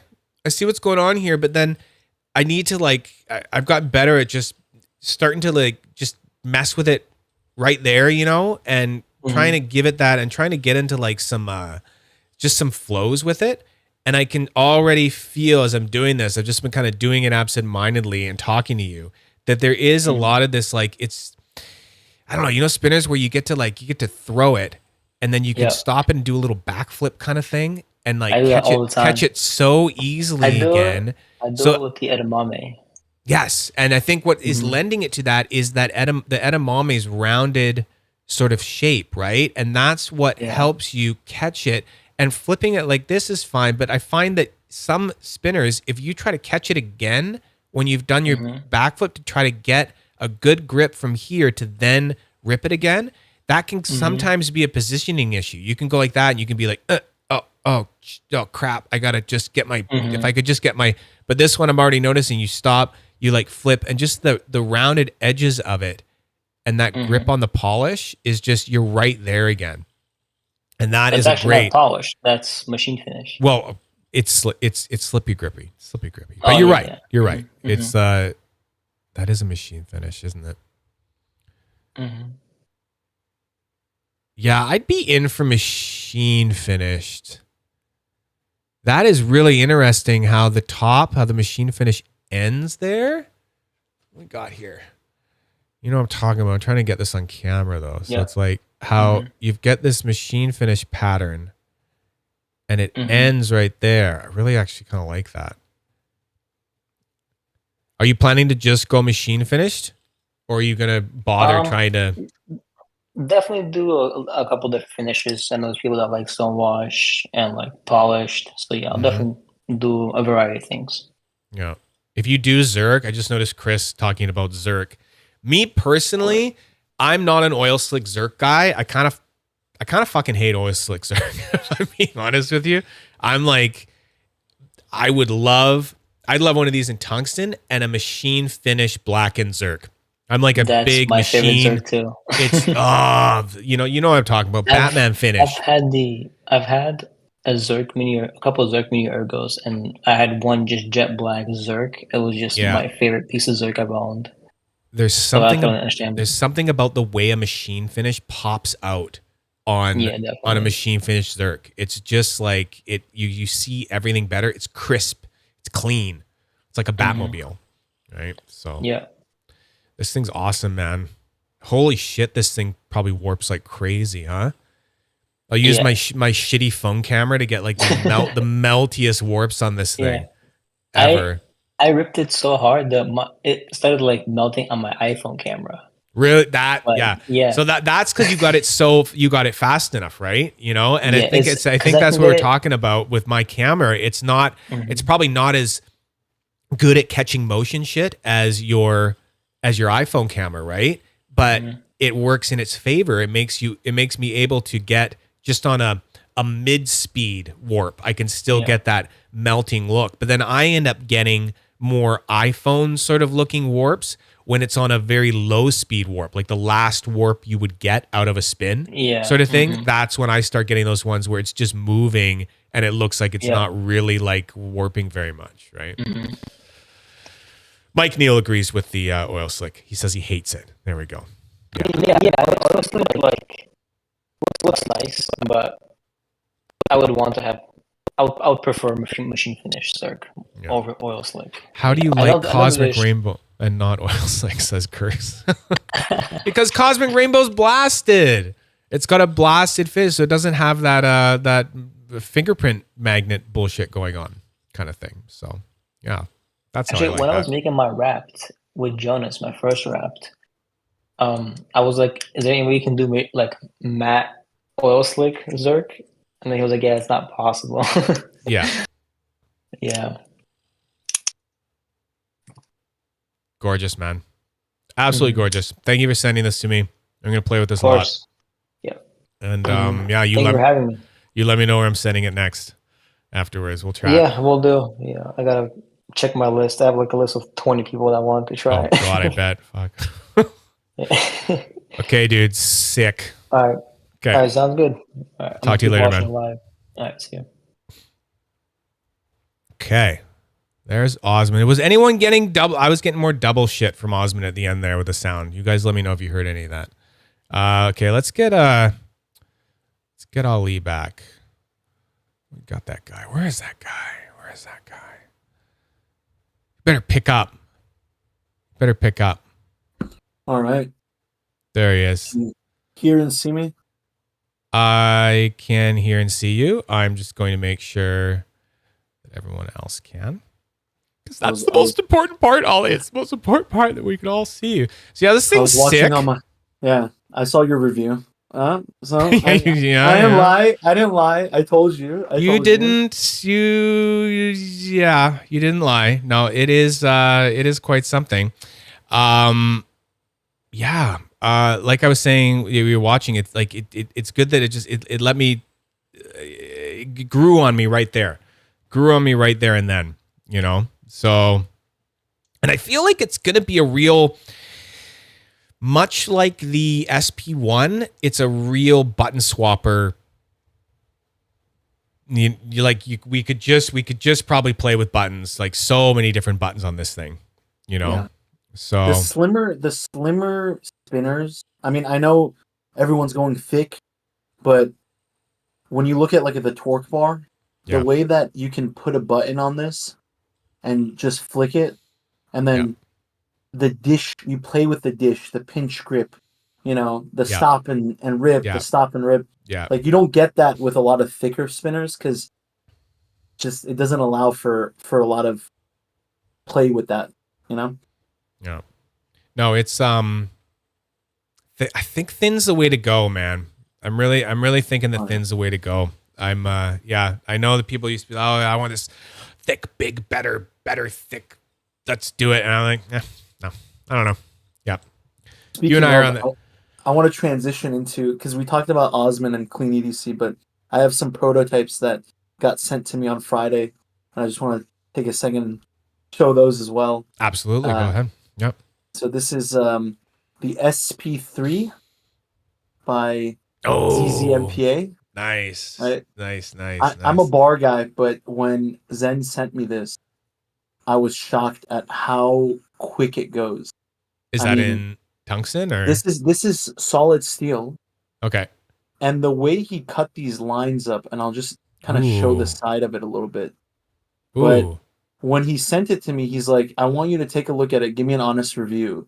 I see what's going on here, but then I need to I've gotten better at just starting to just mess with it right there, and trying to give it that and trying to get into just some flows with it. And I can already feel as I'm doing this, I've just been kind of doing it absentmindedly and talking to you, that there is a lot of this, it's, I don't know, spinners where you get to throw it and then you can stop and do a little backflip kind of thing and catch it so easily again. I do it with the edamame. Yes. And I think what is lending it to that is that the edamame's rounded sort of shape, right? And that's what helps you catch it. And flipping it like this is fine, but I find that some spinners, if you try to catch it again when you've done your backflip to try to get a good grip from here to then rip it again, that can sometimes be a positioning issue. You can go like that and you can be like, oh crap, I gotta just get my, if I could just get my, but this one I'm already noticing you stop, you flip, and just the rounded edges of it and that grip on the polish is just, you're right there again. And that's actually great. Not polish. That's machine finish. Well, it's slippy grippy. But you're right. Yeah. You're right. It's that is a machine finish, isn't it? Yeah, I'd be in for machine finished. That is really interesting how the machine finish ends there. What we got here? You know what I'm talking about. I'm trying to get this on camera though. So it's like how you get this machine finish pattern and it ends right there. I really actually kind of like that. Are you planning to just go machine finished, or are you going to bother trying to? Definitely do a couple different finishes. And those people that like stonewash and polished. So yeah, I'll definitely do a variety of things. Yeah. If you do Zerk, I just noticed Chris talking about Zerk. Me personally, I'm not an oil slick Zerk guy. I kind of fucking hate oil slick Zerk, if I'm being honest with you. I'm like, I'd love one of these in tungsten and a machine finish blackened Zerk. I'm like a That's big my machine. favorite Zerk too. It's you know what I'm talking about. Batman finish. I've had a Zerk mini, a couple of Zerk mini ergos, and I had one just jet black Zerk. It was just my favorite piece of Zerk I've owned. There's So I can understand. There's something about the way a machine finish pops out on a machine finish Zerk. It's just like you see everything better. It's crisp. It's clean. It's like a Batmobile, right? So yeah, this thing's awesome, man. Holy shit, this thing probably warps like crazy, huh? I'll use my shitty phone camera to get like the meltiest warps on this thing ever. I ripped it so hard that it started like melting on my iPhone camera. Really? Yeah. So that's because you got it fast enough, right? You know, and I think that's what we're talking about with my camera. It's not. It's probably not as good at catching motion shit as your iPhone camera, right? But it works in its favor. It makes me able to get just on a mid-speed warp. I can still get that melting look, but then I end up getting more iPhone sort of looking warps when it's on a very low speed warp, like the last warp you would get out of a spin sort of thing. That's when I start getting those ones where it's just moving and it looks like it's not really like warping very much, right? Mike Neal agrees with the oil slick. He says he hates it. There we go. Yeah. Oil slick like looks nice, but I would want to have. I would prefer machine finish Zerk over oil slick. How do you like Cosmic Rainbow and not oil slick? Says Curse. Because Cosmic Rainbow's blasted. It's got a blasted fizz, so it doesn't have that fingerprint magnet bullshit going on, kind of thing. So yeah, that's actually how I like when that. I was making my Rapt with Jonas, my first Rapt. I was like, "Is there any way you can do like matte oil slick Zerk?" And then he was like, "Yeah, it's not possible." Yeah. Gorgeous, man. Absolutely gorgeous. Thank you for sending this to me. I'm gonna play with this a lot. Yeah. And Thank you for having me. You let me know where I'm sending it next. Afterwards, we'll try. Yeah, we'll do. Yeah, I gotta check my list. I have like a list of 20 people that want to try. Oh God, I bet. Fuck. Okay, dude. Sick. All right. Okay. All right, sounds good. All right, talk to you later, man. Live. All right, see you. Okay. There's Osmond. Was anyone getting double? I was getting more double shit from Osmond at the end there with the sound. You guys let me know if you heard any of that. Okay, let's get Ali back. We got that guy. Where is that guy? Better pick up. All right. There he is. Can you hear and see me? I can hear and see you. I'm just going to make sure that everyone else can. Because that's the most important part, Ollie. It's the most important part that we can all see you. So yeah, this thing's sick. I saw your review. I didn't lie. I told you. You didn't lie. No, it is quite something. Like I was saying, we were watching it. Like it's good that it let me. It grew on me right there. And then, you know. So, and I feel like it's gonna be a real. Much like the SP1, it's a real button swapper. We could just probably play with buttons, like so many different buttons on this thing, you know. Yeah. So the slimmer spinners. I mean, I know everyone's going thick, but when you look at like the torque bar, the way that you can put a button on this and just flick it, and then the dish, you play with the dish, the pinch grip, you know, the stop and rip, the stop and rip. Yeah. Like you don't get that with a lot of thicker spinners because just it doesn't allow for a lot of play with that, you know? Yeah. No, it's I think thin's the way to go, man. I'm really thinking that thin's the way to go. I know that people used to be, oh, I want this thick, big, better, thick. Let's do it. And I'm like, no, I don't know. Yeah. Speaking you and I are on that. I want to transition into, because we talked about Osmond and CleanEDC, but I have some prototypes that got sent to me on Friday, and I just want to take a second and show those as well. Absolutely, go ahead. Yep. So this is the SP3 by ZZMPA. Nice. Right? Nice. I'm a bar guy, but when Zen sent me this, I was shocked at how quick it goes. Is that in tungsten or this is solid steel? Okay. And the way he cut these lines up, and I'll just kind of show the side of it a little bit. But when he sent it to me, he's like, I want you to take a look at it. Give me an honest review.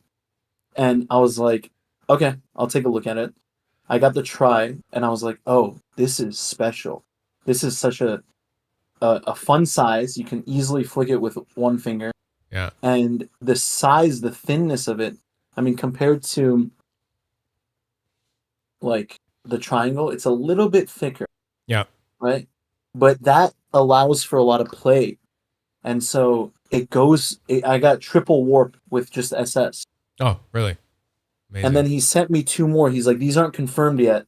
And I was like, okay, I'll take a look at it. I got the try, and I was like, oh, this is special. This is such a fun size. You can easily flick it with one finger. Yeah. And the size, the thinness of it, I mean, compared to like the triangle, it's a little bit thicker. Yeah. Right? But that allows for a lot of play. And so I got triple warp with just SS. Oh, really? Amazing. And then he sent me 2 more. He's like, these aren't confirmed yet,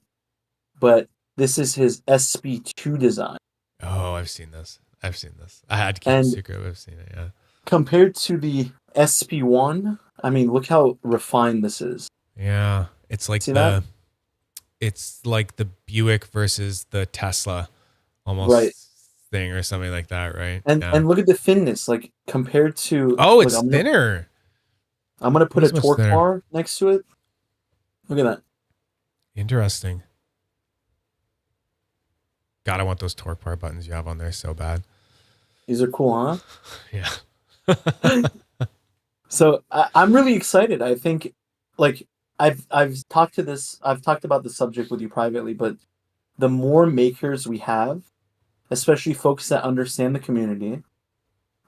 but this is his SP2 design. Oh, I've seen this. I had to keep it secret, but I've seen it, yeah. Compared to the SP1, I mean, look how refined this is. Yeah. It's like it's like the Buick versus the Tesla almost thing or something like that, right? And look at the thinness, like compared to it's thinner. I'm gonna put a torque bar next to it. Look at that. Interesting. God, I want those torque bar buttons you have on there so bad. These are cool, huh? Yeah. So I'm really excited. I think, like, I've talked about the subject with you privately, but the more makers we have, especially folks that understand the community,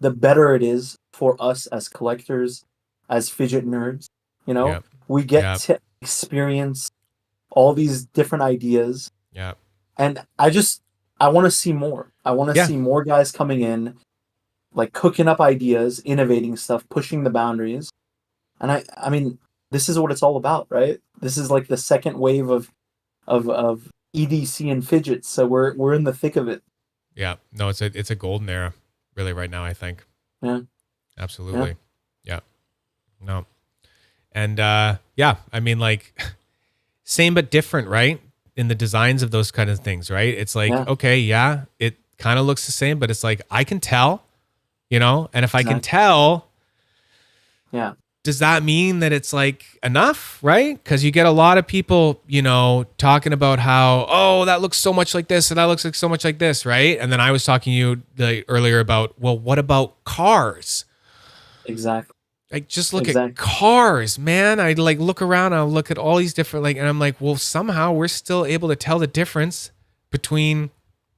the better it is for us as collectors, as fidget nerds. You know, we get to experience all these different ideas. Yeah. And I want to see more. I want to see more guys coming in, like cooking up ideas, innovating stuff, pushing the boundaries. And I mean, this is what it's all about, right? This is like the second wave of EDC and fidgets. So we're in the thick of it. Yeah. No, it's a golden era really right now, I think. Yeah. Absolutely. Yeah. No. And I mean, like, same but different, right? In the designs of those kind of things, right? It's like, it kind of looks the same, but it's like, I can tell, you know? And if I can tell, does that mean that it's like enough, right? Because you get a lot of people, you know, talking about how, oh, that looks so much like this and that looks like so much like this, right? And then I was talking to you earlier about, well, what about cars? Exactly. Like, just look at cars, man. I like look around, I'll look at all these different, like, and I'm like, well, somehow we're still able to tell the difference between,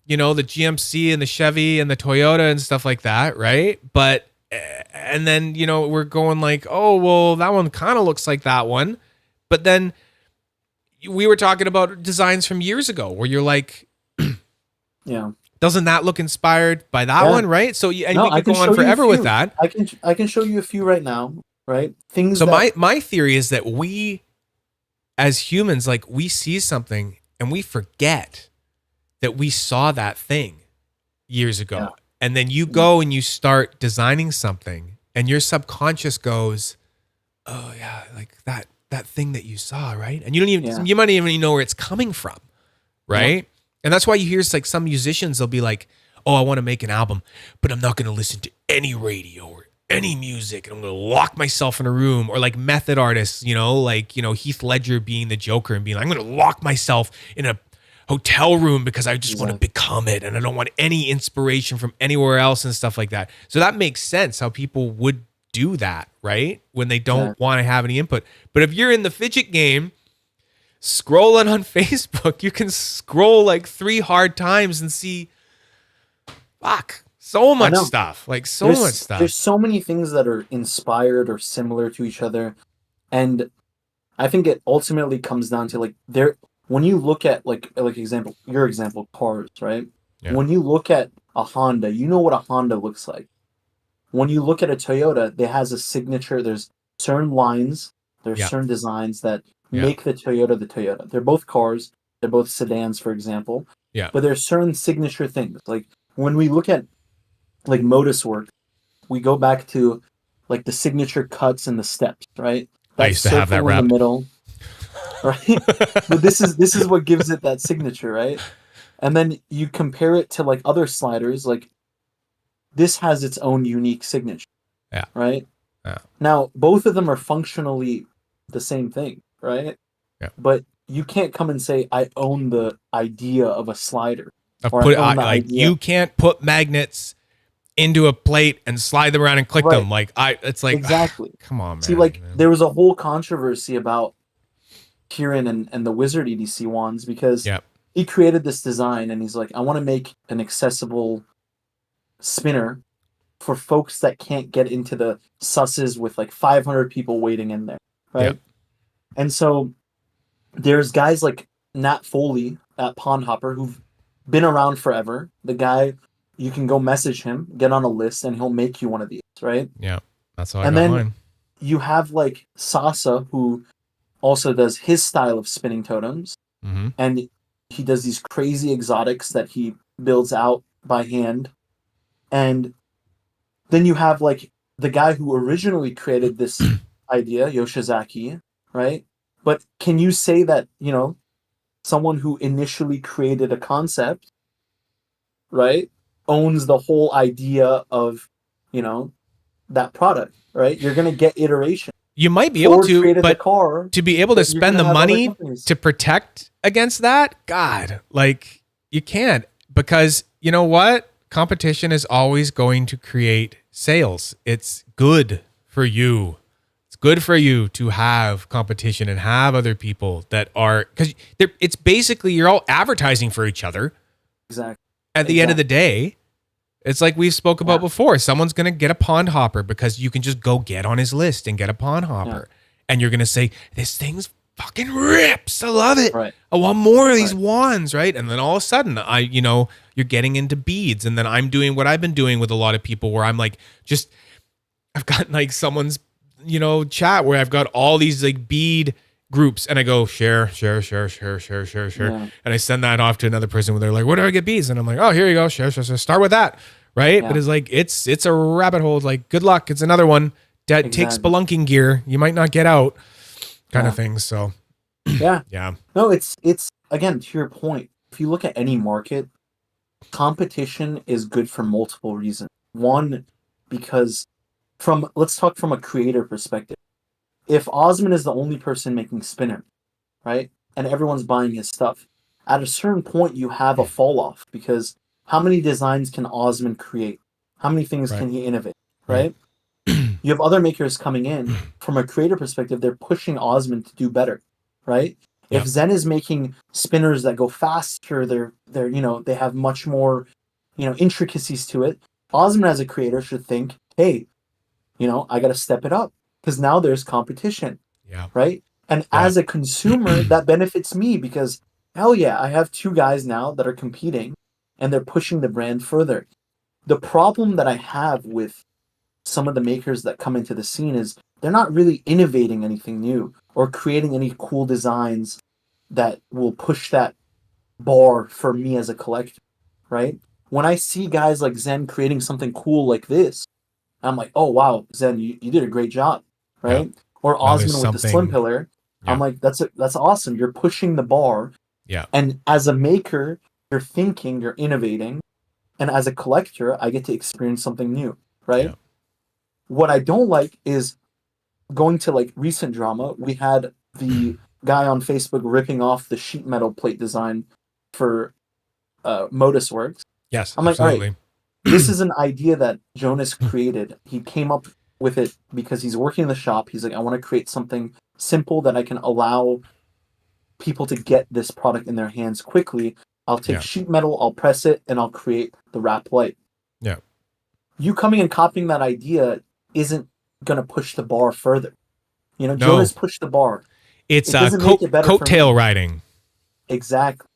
you know, the GMC and the Chevy and the Toyota and stuff like that, right? But, and then, you know, we're going like, oh, well, that one kind of looks like that one. But then we were talking about designs from years ago where you're like, doesn't that look inspired by that one, right? So, we could go on forever with that. I can show you a few right now, right? Things. So my theory is that we, as humans, like, we see something and we forget that we saw that thing years ago, and then you go and you start designing something, and your subconscious goes, "Oh yeah, like that thing that you saw, right?" And you don't even you might even know where it's coming from, right? Yeah. And that's why you hear, like, some musicians, they'll be like, oh, I want to make an album, but I'm not going to listen to any radio or any music. And I'm going to lock myself in a room. Or like method artists, you know, like, you know, Heath Ledger being the Joker and being like, I'm going to lock myself in a hotel room because I just want to become it. And I don't want any inspiration from anywhere else and stuff like that. So that makes sense how people would do that, right? When they don't want to have any input. But if you're in the fidget game, scrolling on Facebook, you can scroll like 3 hard times and see so much stuff. Like much stuff. There's so many things that are inspired or similar to each other. And I think it ultimately comes down to, like, when you look at like your example, cars, right? Yeah. When you look at a Honda, you know what a Honda looks like. When you look at a Toyota, it has a signature. There's certain lines, there's certain designs that make the Toyota the Toyota. They're both cars. They're both sedans, for example. Yeah. But there's certain signature things. Like when we look at like Modusworks, we go back to like the signature cuts and the steps, right? That I used to have that circle in the Rapt. middle, right? But this is what gives it that signature, right? And then you compare it to like other sliders, like this has its own unique signature. Yeah. Right? Yeah. Now, both of them are functionally the same thing, right? Yeah. But you can't come and say I own the idea of a slider. You can't put magnets into a plate and slide them around and click them. It's like exactly. Come on, man. See, like there was a whole controversy about Kieran and the Wizard EDC wands because he created this design and he's like, I want to make an accessible spinner for folks that can't get into the susses with like 500 people waiting in there, right? Yep. And so there's guys like Nat Foley at Pond Hopper who've been around forever. The guy, you can go message him, get on a list, and he'll make you one of these, right? Yeah, that's how I got mine. You have like Sasa, who also does his style of spinning totems, and he does these crazy exotics that he builds out by hand. And then you have like the guy who originally created this idea, Yoshizaki, right? But can you say that, you know, someone who initially created a concept, right, owns the whole idea of, you know, that product, right? You're going to get iteration. You might be able to, but car, to be able to spend the money to protect against that, God, like you can't, because you know what? Competition is always going to create sales. It's good for you. It's good for you to have competition and have other people that are, because it's basically you're all advertising for each other. Exactly. At the end of the day, it's like we've spoke about before. Someone's going to get a pond hopper because you can just go get on his list and get a pond hopper. And you're going to say, this thing's fucking rips. I love it. Right. I want more of these wands, right? And then all of a sudden, you're getting into beads. And then I'm doing what I've been doing with a lot of people where I'm like, I've got like someone's, chat where I've got all these like bead groups and I go share. And I send that off to another person where they're like, where do I get beads? And I'm like, oh, here you go. Share. Start with that. Right. Yeah. But it's like, it's a rabbit hole. It's like, good luck. It's another one that takes spelunking gear. You might not get out kind of thing. So yeah. Yeah. No, it's again, to your point, if you look at any market, competition is good for multiple reasons. One, because let's talk from a creator perspective. If Osman is the only person making spinner, right, and everyone's buying his stuff, at a certain point you have a fall off because how many designs can Osman create? How many things can he innovate, right? You have other makers coming in. From a creator perspective, they're pushing Osman to do better, right? If Zen is making spinners that go faster, they're they have much more, intricacies to it. Osman as a creator should think, hey, I got to step it up because now there's competition, right? And as a consumer, that benefits me because hell yeah, I have two guys now that are competing and they're pushing the brand further. The problem that I have with some of the makers that come into the scene is they're not really innovating anything new or creating any cool designs that will push that bar for me as a collector, right? When I see guys like Zen creating something cool like this, I'm like, oh wow, Zen, you did a great job, right? Yeah. Or Osman with the Slim Pillar, I'm like, that's awesome. You're pushing the bar. Yeah. And as a maker, you're thinking, you're innovating, and as a collector, I get to experience something new, right? Yeah. What I don't like is going to like recent drama. We had the guy on Facebook ripping off the sheet metal plate design for Modusworks. Yes, I'm like, all right, this is an idea that Jonas created. He came up with it because he's working in the shop. He's like, I want to create something simple that I can allow people to get this product in their hands quickly. I'll take sheet metal, I'll press it, and I'll create the Rapt Lite. Yeah. You coming and copying that idea isn't going to push the bar further. Jonas pushed the bar. It's coattail riding. Exactly.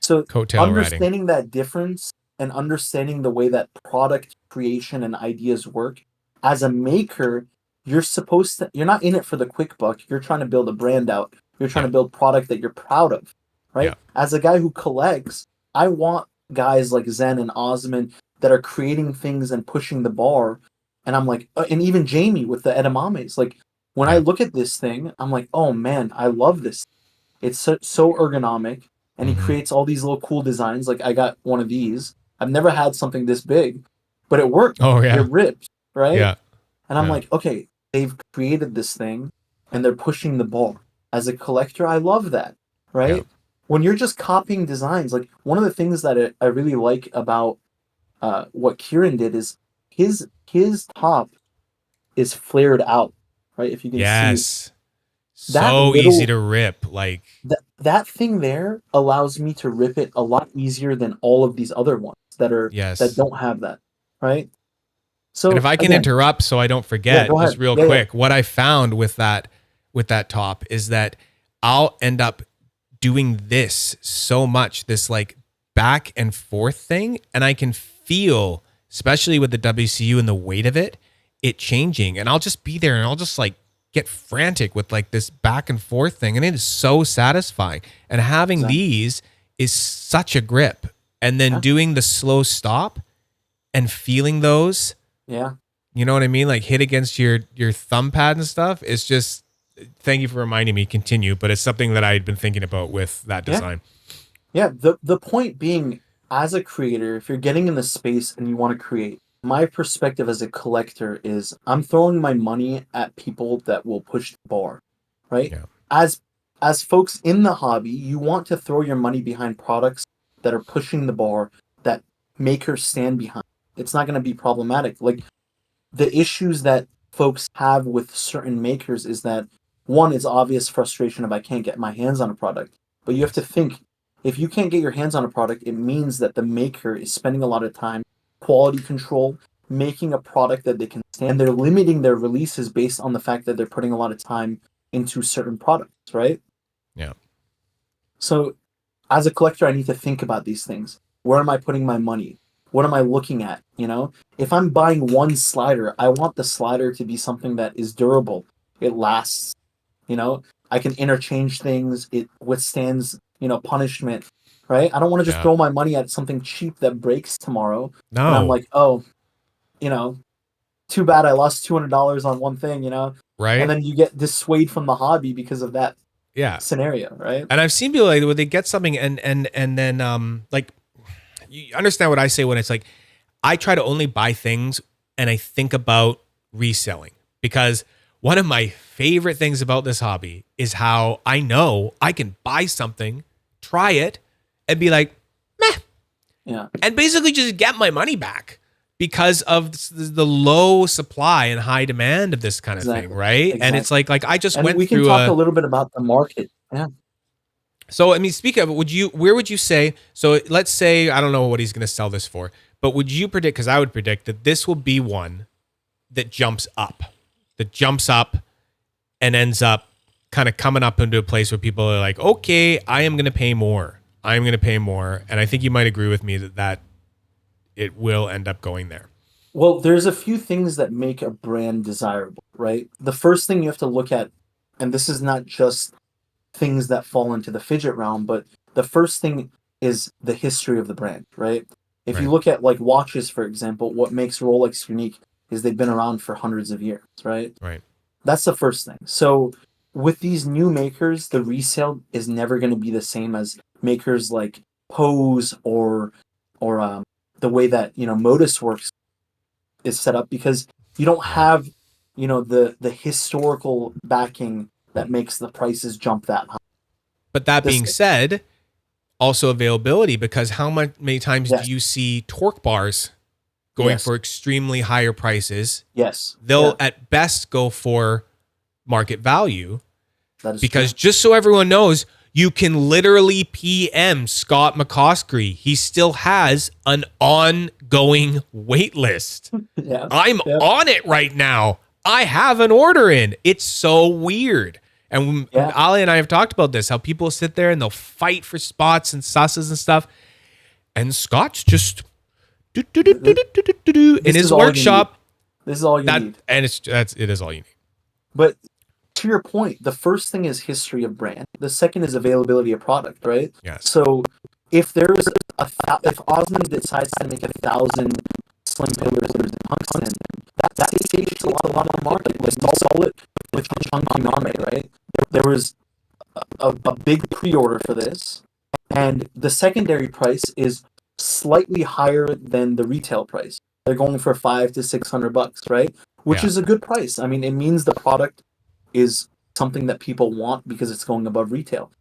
So understanding riding. That difference and understanding the way that product creation and ideas work, as a maker, you're not in it for the quick buck. You're trying to build a brand out. You're trying to build product that you're proud of, right? Yeah. As a guy who collects, I want guys like Zen and Osman that are creating things and pushing the bar. And I'm like, and even Jamie with the edamames, like when I look at this thing, I'm like, oh man, I love this. It's so ergonomic, and he creates all these little cool designs. Like I got one of these. I've never had something this big, but it worked. Oh yeah. It ripped, right? Yeah. And I'm like, okay, they've created this thing and they're pushing the bar. As a collector, I love that, right? Yeah. When you're just copying designs, like one of the things that I really like about what Kieran did is his top is flared out, right? If you can see. Yes. That So little- easy to rip. Like that thing there allows me to rip it a lot easier than all of these other ones that don't have that, right? So and if I can again, interrupt so I don't forget, go just ahead. real quick, what I found with that top is that I'll end up doing this so much, this like back and forth thing, and I can feel, especially with the WCU and the weight of it changing, and I'll just be there and I'll just like get frantic with like this back and forth thing, and it is so satisfying. And having these is such a grip, and then doing the slow stop and feeling those, you know what I mean, like hit against your thumb pad and stuff. It's just, thank you for reminding me. Continue, but it's something that I had been thinking about with that design. The point being, as a creator, if you're getting in the space and you want to create, my perspective as a collector is I'm throwing my money at people that will push the bar, right? Yeah. As folks in the hobby, you want to throw your money behind products that are pushing the bar, that makers stand behind. It's not going to be problematic. Like the issues that folks have with certain makers is that one is obvious frustration of I can't get my hands on a product. But you have to think, if you can't get your hands on a product, it means that the maker is spending a lot of time, quality control, making a product that they can stand, and they're limiting their releases based on the fact that they're putting a lot of time into certain products, right? Yeah. So as a collector, I need to think about these things. Where am I putting my money? What am I looking at? You know, if I'm buying one slider, I want the slider to be something that is durable. It lasts, you know, I can interchange things. It withstands, punishment, right? I don't want to just throw my money at something cheap that breaks tomorrow. No. And I'm like, oh, too bad I lost $200 on one thing, Right. And then you get dissuaded from the hobby because of that scenario, right? And I've seen people like when they get something and then like, you understand what I say when it's like, I try to only buy things and I think about reselling, because one of my favorite things about this hobby is how I know I can buy something, try it, and be like, meh. Yeah. And basically just get my money back because of the low supply and high demand of this kind of thing, right? Exactly. And it's like I just went through. We can talk a little bit about the market. Yeah. So, I mean, speaking of it, where would you say, so let's say, I don't know what he's going to sell this for, but would you predict, because I would predict that this will be one that jumps up and ends up kind of coming up into a place where people are like, okay, I am going to pay more. And I think you might agree with me that it will end up going there. Well, there's a few things that make a brand desirable, right? The first thing you have to look at, and this is not just things that fall into the fidget realm, but the first thing is the history of the brand, right? If you look at like watches, for example, what makes Rolex unique is they've been around for hundreds of years, right? Right. That's the first thing. So with these new makers, the resale is never going to be the same as makers like Pose or the way that, Modusworks is set up, because you don't have, the historical backing that makes the prices jump that high. But that being said, also availability, because how many times do you see torque bars going for extremely higher prices? Yes. They'll at best go for market value. That is because true. Just so everyone knows, you can literally PM Scott McCoskrie. He still has an ongoing wait list. I'm on it right now. I have an order in. It's so weird. And Ali and I have talked about this, how people sit there and they'll fight for spots and susses and stuff. And Scott's just in his workshop. This is all you need. And it is all you need. But to your point, the first thing is history of brand. The second is availability of product, right? Yes. So if there's if Osmond decides to make 1,000 slim pillars in tungsten, that takes a lot of market. Like we saw it with Chunky Mame, right? There was a big pre-order for this, and the secondary price is slightly higher than the retail price. They're going for $500 to $600, right? Which is a good price. I mean, it means the product is something that people want because it's going above retail.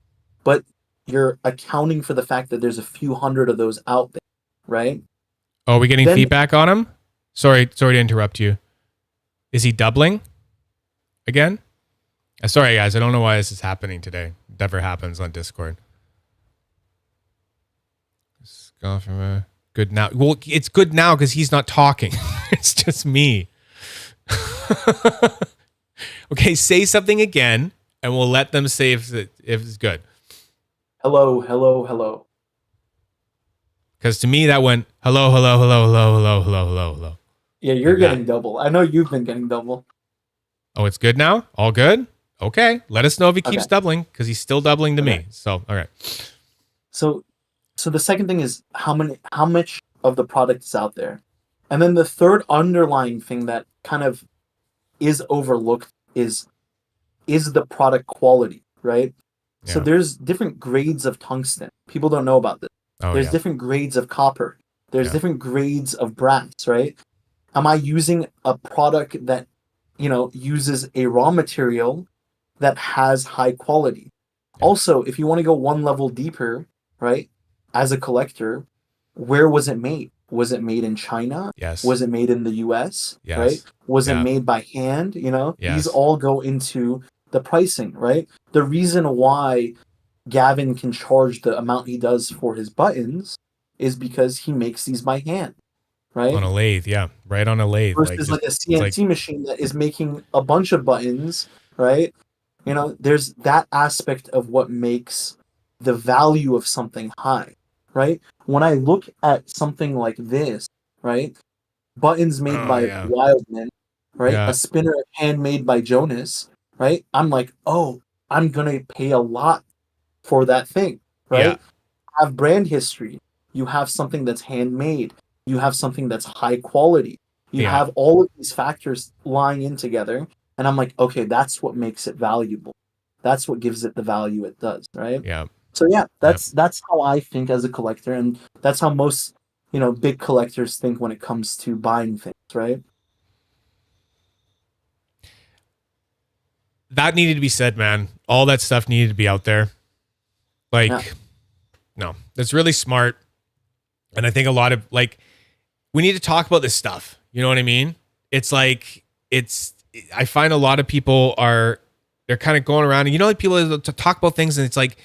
But you're accounting for the fact that there's a few hundred of those out there, right? Oh, are we getting feedback on him? Sorry to interrupt you. Is he doubling again? Sorry, guys. I don't know why this is happening today. It never happens on Discord. Let's go from a good now. Well, it's good now because he's not talking. It's just me. Okay, say something again, and we'll let them say if it's good. Hello, hello, hello. Because to me, that went hello, hello, hello, hello, hello, hello, hello, hello. Yeah, you're getting double. I know you've been getting double. Oh, it's good now? All good? Okay. Let us know if he keeps doubling, because he's still doubling to me. So, all right. So the second thing is how much of the product is out there. And then the third underlying thing that kind of is overlooked is the product quality, right? Yeah. So there's different grades of tungsten. People don't know about this. There's different grades of copper. There's different grades of brass, right? Am I using a product that, uses a raw material that has high quality? Yeah. Also, if you want to go one level deeper, right, as a collector, where was it made? Was it made in China? Yes. Was it made in the US? Yes. Right? Was it made by hand? Yes. These all go into the pricing, right? The reason why Gavin can charge the amount he does for his buttons is because he makes these by hand, right? On a lathe, yeah. Right on a lathe. Versus like a CNC machine that is making a bunch of buttons, right? There's that aspect of what makes the value of something high, right? When I look at something like this, right? Buttons made by Wildman, right? Yeah. A spinner handmade by Jonas, right? I'm like, oh, I'm going to pay a lot for that thing, right? Yeah. Have brand history. You have something that's handmade. You have something that's high quality. You have all of these factors lying in together. And I'm like, okay, that's what makes it valuable. That's what gives it the value it does, right? Yeah. So that's how I think as a collector, and that's how most big collectors think when it comes to buying things, right? That needed to be said, man. All that stuff needed to be out there. No, that's really smart. And I think a lot of we need to talk about this stuff. You know what I mean? It's I find a lot of people they're kind of going around and people to talk about things, and it's like,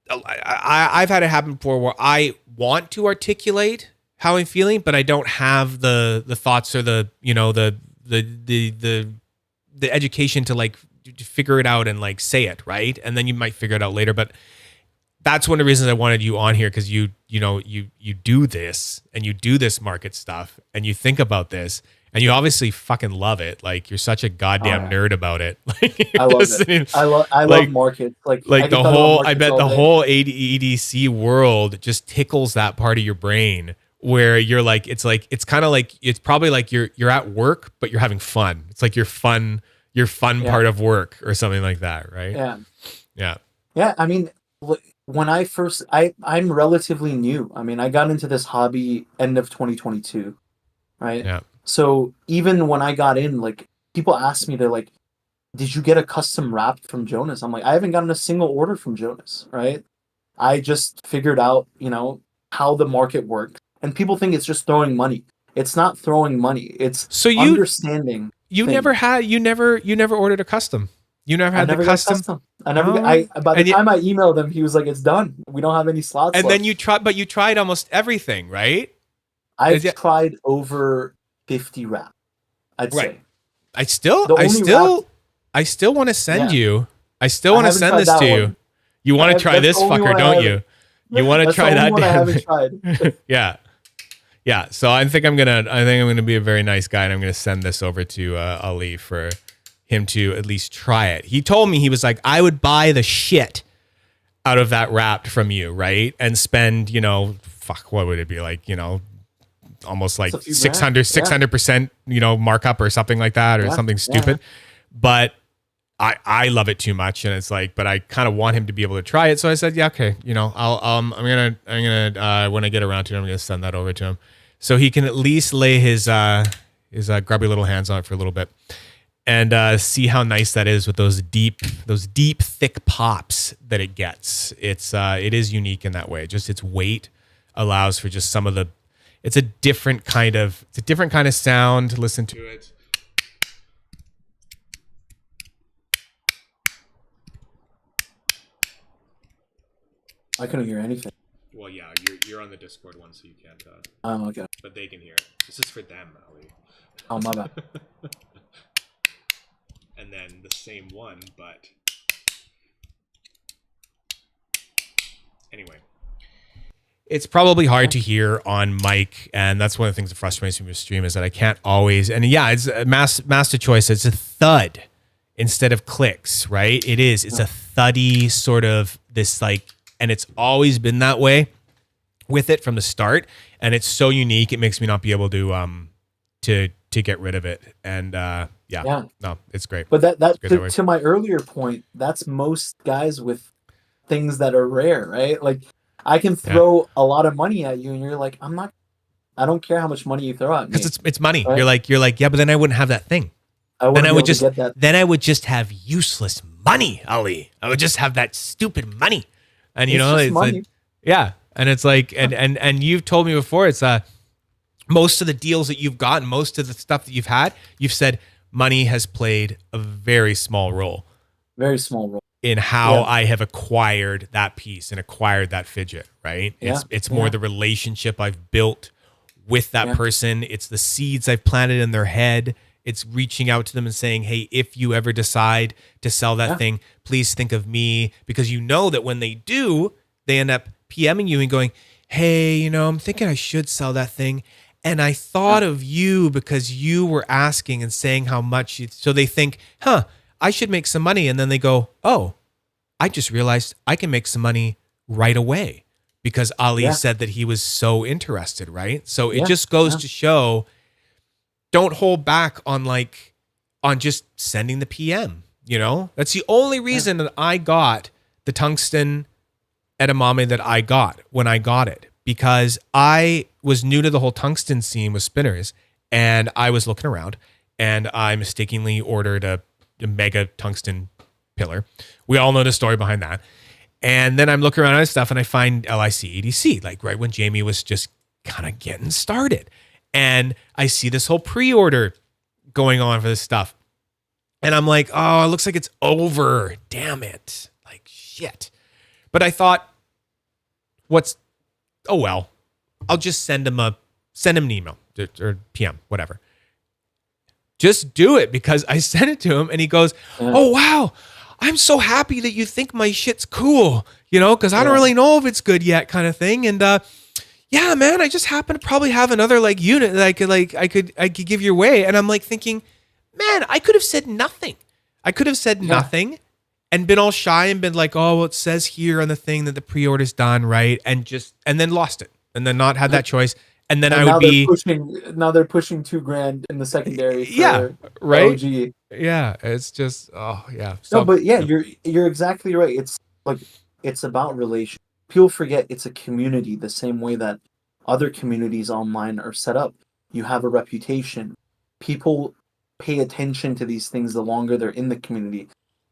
I've had it happen before where I want to articulate how I'm feeling, but I don't have the thoughts or the education to to figure it out and say it, right? And then you might figure it out later. But that's one of the reasons I wanted you on here, because you do this, and you do this market stuff, and you think about this, and you obviously fucking love it. You're such a goddamn nerd about it. I love it. I love markets. I bet the whole EDC world just tickles that part of your brain where you're it's kind of it's probably you're at work, but you're having fun. It's your fun part of work or something like that, right? Yeah. Yeah. Yeah. I mean, when I'm relatively new. I mean, I got into this hobby end of 2022, right? Yeah. So even when I got in, people ask me, they're like, did you get a custom Rapt from Jonas? I'm like, I haven't gotten a single order from Jonas, right? I just figured out, how the market works. And people think it's just throwing money. It's not throwing money. It's understanding. You never ordered a custom. You never had the custom. By the time I emailed him, he was like, it's done. We don't have any slots and left. Then you tried almost everything, right? I've tried over 50 Rapt, I'd say. I still want to send you. I still want to send this to you. You want to try this fucker, don't you? You want to try that? I haven't tried. Yeah. Yeah. So I think I'm gonna be a very nice guy, and I'm gonna send this over to Ali for him to at least try it. He told me, he was like, I would buy the shit out of that Rapt from you, right? And spend, fuck, what would it be like, almost like It's a few 600%, markup or something like that, or something stupid. But I love it too much, and it's like, but I kind of want him to be able to try it. So I said, yeah, okay, I'm gonna when I get around to it, I'm gonna send that over to him, so he can at least lay his grubby little hands on it for a little bit, and see how nice that is with those deep, thick pops that it gets. It is unique in that way. Just its weight allows for just some of the. It's a different kind of sound. Listen to it. I couldn't hear anything. Well, yeah, you're on the Discord one, so you can't. Okay. But they can hear it. This is for them, Ali. Oh, my bad. And then the same one, but anyway. It's probably hard to hear on mic, and that's one of the things that frustrates me with stream is that I can't always. And yeah, it's a master choice. It's a thud instead of clicks, right? It is. It's a thuddy sort of this like, and it's always been that way with it from the start. And it's so unique, it makes me not be able to get rid of it. And no, it's great. But to my earlier point, that's most guys with things that are rare, right? Like. I can throw a lot of money at you, and you're like, I don't care how much money you throw at me. Because it's money. Right? You're like, yeah, but then I wouldn't have that thing. Then I would just have useless money, Ali. I would just have that stupid money. And it's money. Like, yeah. And it's like, and you've told me before, it's most of the deals that you've gotten, most of the stuff that you've had, you've said money has played a very small role. Very small role. In how I have acquired that piece and acquired that fidget, right? It's more the relationship I've built with that person. It's the seeds I've planted in their head. It's reaching out to them and saying, hey, if you ever decide to sell that thing, please think of me. Because you know that when they do, they end up PMing you and going, hey, I'm thinking I should sell that thing. And I thought of you because you were asking and saying how much. So they think, I should make some money. And then they go, oh, I just realized I can make some money right away because Ali said that he was so interested, right? So it just goes to show, don't hold back on just sending the PM, That's the only reason that I got the tungsten edamame that I got when I got it, because I was new to the whole tungsten scene with spinners, and I was looking around, and I mistakenly ordered a mega tungsten pillar. We all know the story behind that. And then I'm looking around at stuff and I find LIC-EDC, like right when Jamie was just kind of getting started. And I see this whole pre-order going on for this stuff. And I'm like, oh, it looks like it's over. Damn it. Like shit. But I thought, well, I'll just send him an email or PM, whatever. Just do it, because I sent it to him and he goes, oh, wow, I'm so happy that you think my shit's cool, because I don't really know if it's good yet kind of thing. And yeah, man, I just happen to probably have another unit that I could give your way. And I'm like thinking, man, I could have said nothing. I could have said nothing and been all shy and been like, oh, well, it says here on the thing that the pre-order's done, right? And then lost it and then not had that choice. And then I would be now they're pushing $2,000 in the secondary. Right. OG. Yeah, it's just So, no, but you're exactly right. It's like it's about relation. People forget it's a community the same way that other communities online are set up. You have a reputation. People pay attention to these things the longer they're in the community.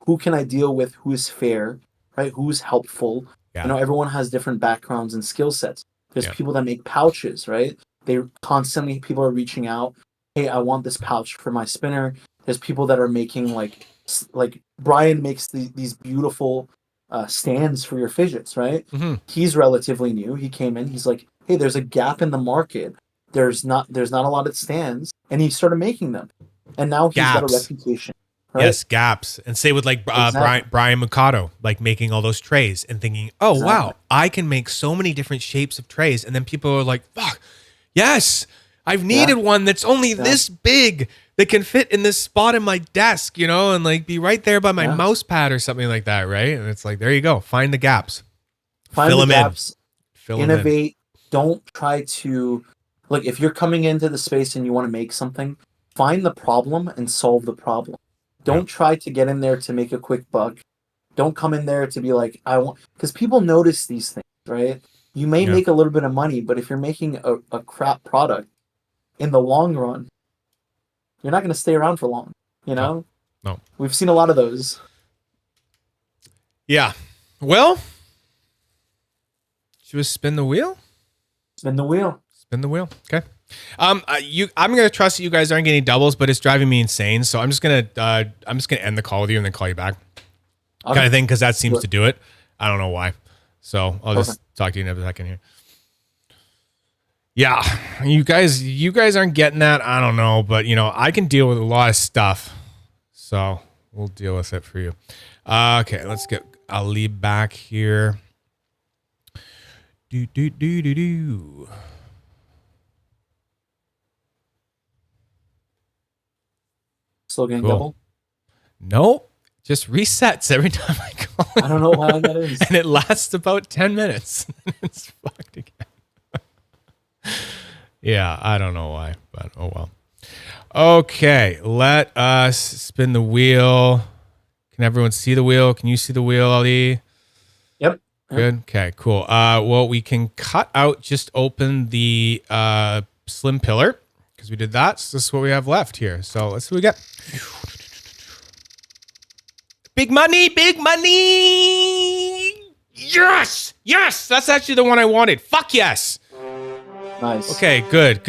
Who can I deal with? Who is fair? Right? Who's helpful? Yeah. Everyone has different backgrounds and skill sets. There's people that make pouches, right? People are reaching out. Hey, I want this pouch for my spinner. There's people that are making like Brian makes these beautiful stands for your fidgets, right? Mm-hmm. He's relatively new. He came in. He's like, hey, there's a gap in the market. There's not a lot of stands, and he started making them. And now he's got a reputation. Right? Yes, gaps. And say with Brian Mikado, making all those trays and thinking, oh, wow, I can make so many different shapes of trays. And then people are like, fuck, yes, I've needed one that's only this big that can fit in this spot in my desk, and be right there by my mouse pad or something like that, right? And it's like, there you go. Find the gaps. Fill them gaps. Innovate. don't try to, like, if you're coming into the space and you want to make something, find the problem and solve the problem. Don't try to get in there to make a quick buck. Don't come in there to be like, I want, because people notice these things, right? You may make a little bit of money, but if you're making a crap product, in the long run, you're not going to stay around for long, you know? No. We've seen a lot of those. Yeah. Well, should we spin the wheel? Spin the wheel. Spin the wheel. Okay. I'm gonna trust that you guys aren't getting doubles, but it's driving me insane. So I'm just gonna end the call with you and then call you back, kind of thing, because that seems to do it. I don't know why. So I'll just talk to you in a second here. Yeah, you guys aren't getting that. I don't know, but I can deal with a lot of stuff, so we'll deal with it for you. Okay, let's get Ali back here. Do. Still getting double? Nope. Just resets every time I call it. I don't know why that is. And it lasts about 10 minutes. It's fucked again. Yeah, I don't know why, but oh well. Okay, let us spin the wheel. Can everyone see the wheel? Can you see the wheel, Ali? Yep. Good. Okay, cool. Well, we can cut out, just open the slim pillar, because we did that. So this is what we have left here. So let's see what we get. Big money, big money. Yes, yes. That's actually the one I wanted. Fuck yes. Nice. Okay, good.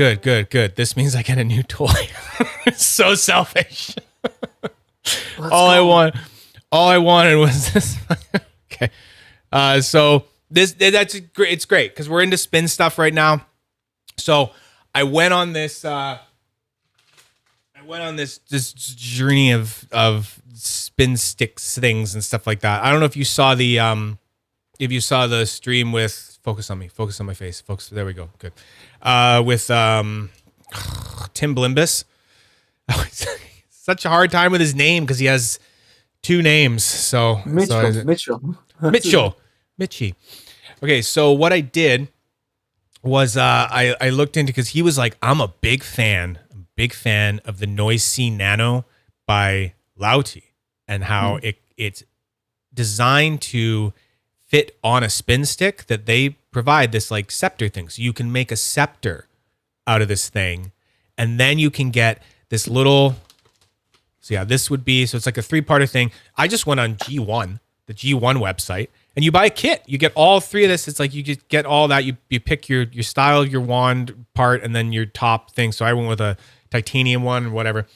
This means I get a new toy. It's so selfish. All I wanted was this. Okay. So that's great. It's great because we're into spin stuff right now. So I went on this this journey of spin sticks things and stuff like that. I don't know if you saw the stream with focus on my face. Focus. There we go. Good. With Tim Blimbus. Such a hard time with his name because he has two names. So Mitchell. Mitchie. Okay, so what I did was I looked into, because he was like, I'm a big fan of the Noiz-C Nano by Lautie, and how it's designed to fit on a spin stick that they provide, this like scepter thing. So you can make a scepter out of this thing, and then you can get this little, so yeah, this would be, so it's like a 3-parter thing. I just went on G1, the G1 website, and you buy a kit. You get all 3 of this. It's like you just get all that. You pick your style, your wand part, and then your top thing. So I went with a titanium one or whatever.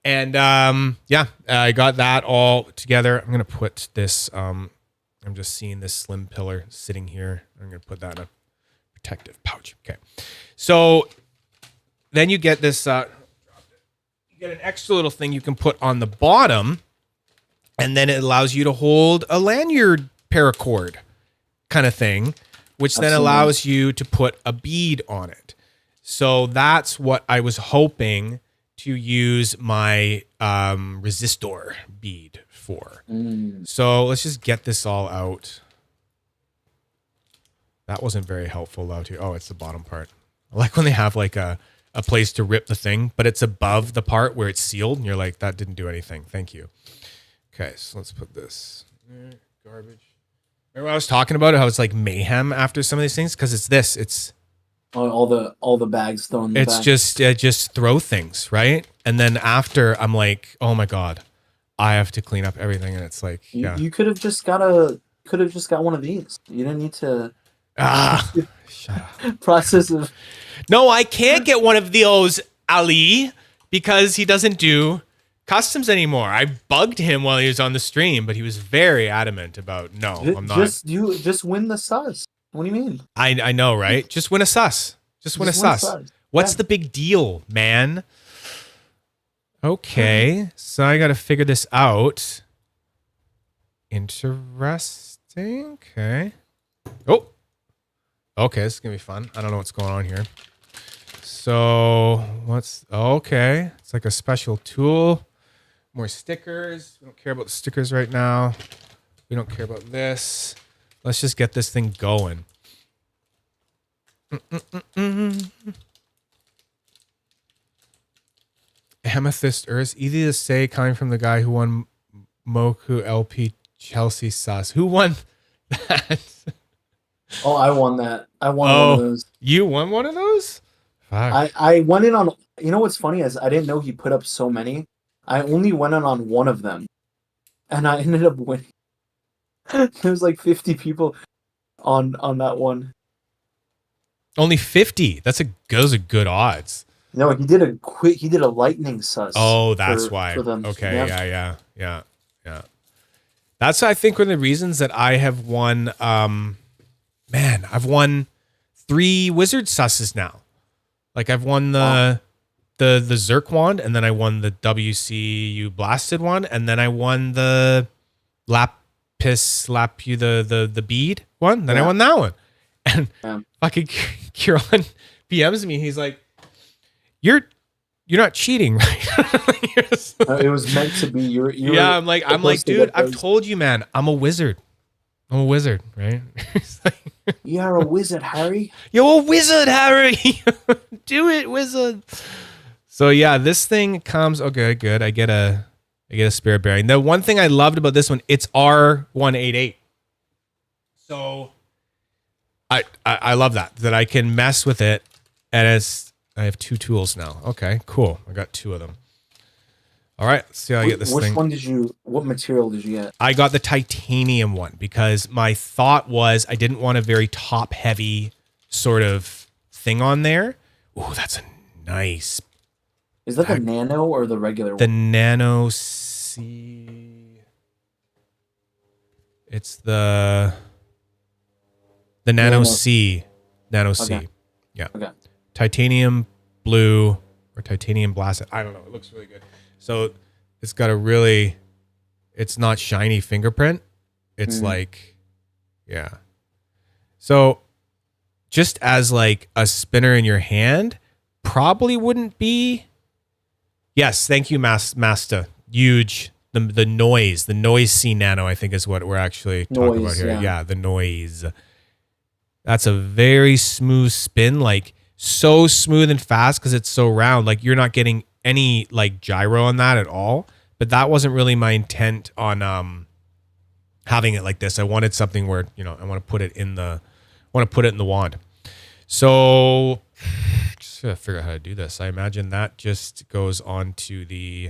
And I got that all together. I'm going to put this, I'm just seeing this slim pillar sitting here. I'm going to put that in a protective pouch. Okay. So then you get this, you get an extra little thing you can put on the bottom, and then it allows you to hold a lanyard paracord kind of thing, which then allows you to put a bead on it. So that's what I was hoping to use my resistor bead for. So let's just get this all out. That wasn't very helpful, Lautie. Oh, it's the bottom part. I like when they have like a place to rip the thing, but it's above the part where it's sealed, and you're like, that didn't do anything. Thank you. Okay, so let's put this. Garbage. Remember I was talking about it, how it's like mayhem after some of these things? Because it's this. It's all the bags thrown in the back. just throw things, right? And then after, I'm like, oh my God, I have to clean up everything. And it's like, you could have just got one of these. You didn't need to shut up. process of. No, I can't get one of those, Ali, because he doesn't do customs anymore. I bugged him while he was on the stream, but he was very adamant about, no, I'm not. Just win the sus. What do you mean? I know, right? Just win a sus. Just win a sus. What's the big deal, man? Okay, so I got to figure this out. Interesting. Okay. Oh. Okay, this is going to be fun. I don't know what's going on here. So, okay. It's like a special tool. More stickers. We don't care about the stickers right now. We don't care about this. Let's just get this thing going. Amethyst Earth, easy to say, coming from the guy who won Moku LP Chelsea Sus. Who won that? Oh, I won that. I won one of those. You won one of those? Fuck. I went in on. You know what's funny is I didn't know he put up so many. I only went in on one of them, and I ended up winning. There was like 50 people on that one. Only 50. Those are good odds. No, he did a lightning sus. Oh, that's why. For them. Okay, yeah. That's, I think, one of the reasons that I have won. I've won 3 wizard susses now. Like I've won the Zerk wand, and then I won the WCU blasted one, and then I won the the bead one. Then I won that one, and fucking Kieran PMs me. He's like, "You're not cheating, right?" It was meant to be. I'm like, dude, I've told you, man. I'm a wizard, right? You're a wizard, Harry. You're a wizard, Harry. Do it, wizard. So yeah, this thing comes. Okay, good. I get a spirit bearing. The one thing I loved about this one, it's R188. So I love that I can mess with it, and I have 2 tools now. Okay, cool. I got 2 of them. All right, let's see how I get this thing. What material did you get? I got the titanium one because my thought was I didn't want a very top heavy sort of thing on there. Oh, that's a nice. Is that the Nano or the regular one? The Nano-C. It's the Nano-C. Nano-C. Okay. Yeah. Okay. Titanium blue or titanium blasted. I don't know. It looks really good. So it's got it's not shiny fingerprint. It's like, yeah. So just as like a spinner in your hand, probably wouldn't be. Yes, thank you, Master. Huge. The Noiz-C Nano, I think is what we're actually talking about here. Yeah, the Noiz. That's a very smooth spin, like so smooth and fast because it's so round. Like you're not getting any like gyro on that at all. But that wasn't really my intent on having it like this. I wanted something where, I want to put it in the wand. So just gotta figure out how to do this. I imagine that just goes on to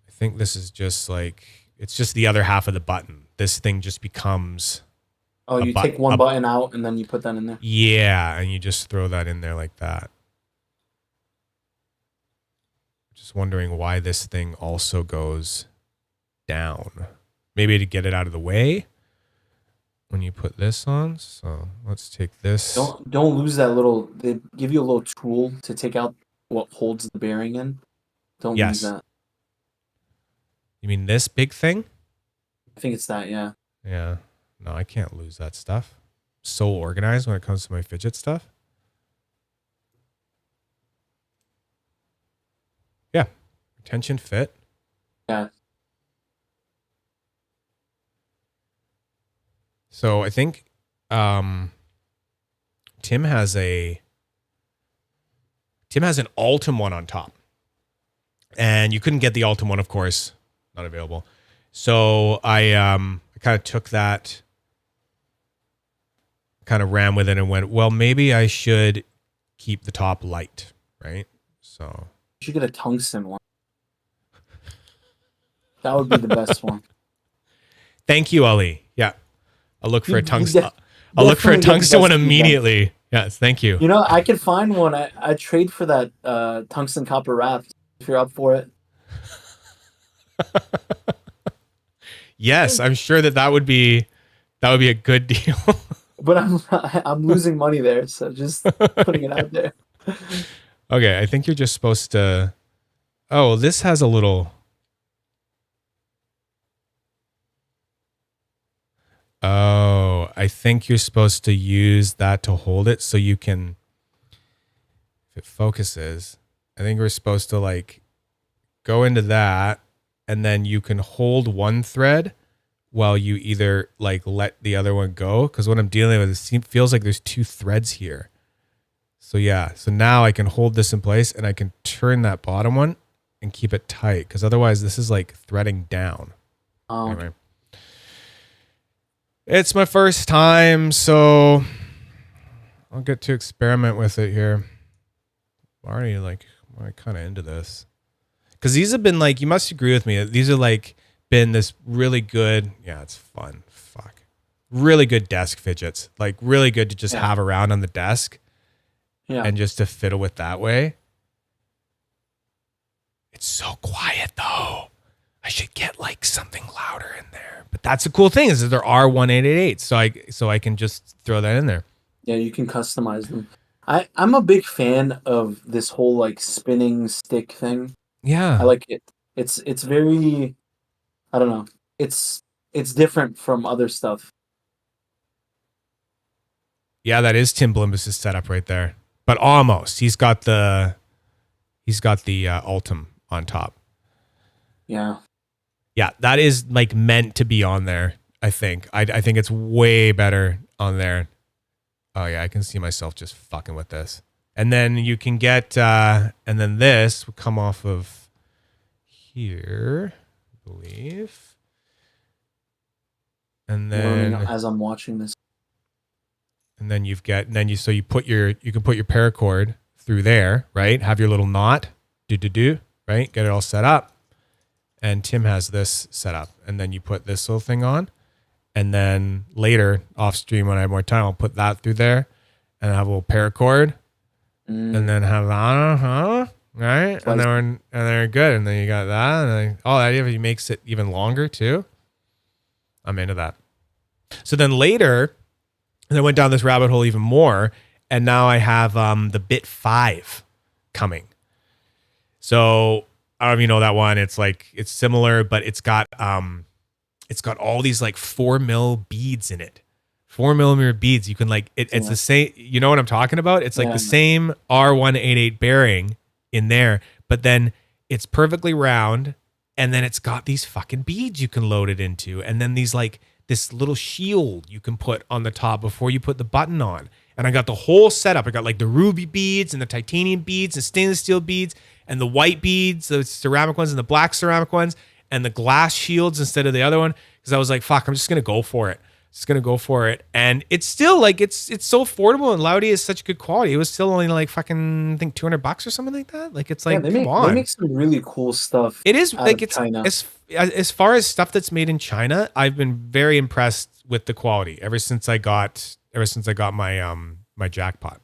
I think this is just like, it's just the other half of the button. This thing just becomes. Oh, you take one button out and then you put that in there? Yeah, and you just throw that in there like that. Just wondering why this thing also goes down. Maybe to get it out of the way when you put this on. So let's take this. Don't lose that little. They give you a little tool to take out what holds the bearing in. Don't lose that. You mean this big thing? I think it's that, yeah. Yeah. No, I can't lose that stuff. So organized when it comes to my fidget stuff. Yeah. Retention fit. Yeah. So I think Tim has an Ultim one on top. And you couldn't get the Ultim one, of course. Not available. So I kind of took that, kind of ran with it and went, well, maybe I should keep the top light, right? So you should get a tungsten one. That would be the best one. Thank you, Ali. Yeah. I'll look for a tungsten. I'll look for a tungsten one immediately. Yes, thank you. I could find one. I trade for that tungsten copper Rapt if you're up for it. Yes, I'm sure that would be a good deal. But I'm losing money there, so just putting it out there. Okay, I think you're just supposed to. Oh, this has a little. Oh, I think you're supposed to use that to hold it so you can. If it focuses, I think we're supposed to like go into that, and then you can hold one thread while you either like let the other one go. Because what I'm dealing with is, it feels like there's 2 threads here. So yeah, so now I can hold this in place and I can turn that bottom one and keep it tight. Because otherwise this is like threading down. Anyway. It's my first time, so I'll get to experiment with it here. I'm already like, I'm kind of into this. Because these have been like, you must agree with me, these are like been this really good, yeah, it's fun, fuck. Really good desk fidgets. Like really good to just have around on the desk. Yeah. And just to fiddle with that way. It's so quiet though. I should get like something louder in there. But that's the cool thing is that there are 188s. So I can just throw that in there. Yeah, you can customize them. I'm a big fan of this whole like spinning stick thing. Yeah. I like it. It's very, I don't know. It's different from other stuff. Yeah, that is Tim Blimbus's setup right there. But almost. He's got the Ultim on top. Yeah. Yeah, that is like meant to be on there, I think. I think it's way better on there. Oh yeah, I can see myself just fucking with this. And then you can get and then this will come off of here, I believe. And then as I'm watching this. And then you can put your paracord through there, right? Have your little knot, right? Get it all set up. And Tim has this set up. And then you put this little thing on. And then later, off stream when I have more time, I'll put that through there. And have a little paracord. And then have that, right? And then we're good. And then you got that. And then, that even makes it even longer too. I'm into that. So then later, and I went down this rabbit hole even more, and now I have the Bit 5 coming. So I don't know if you know that one. It's like it's similar, but it's got all these like 4mm beads in it. 4mm beads. You can like it's the same. You know what I'm talking about? It's like the same R188 bearing in there, but then it's perfectly round, and then it's got these fucking beads you can load it into, and then these like this little shield you can put on the top before you put the button on. And I got the whole setup. I got like the ruby beads and the titanium beads and stainless steel beads and the white beads, the ceramic ones and the black ceramic ones and the glass shields instead of the other one. Because I was like, fuck, I'm just going to go for it. And it's still like, it's so affordable, and Lautie is such good quality. It was still only like fucking, I think $200 or something like that. Like it's like, come on. They make some really cool stuff. It is like, it's China. As far as stuff that's made in China, I've been very impressed with the quality ever since I got my my jackpot.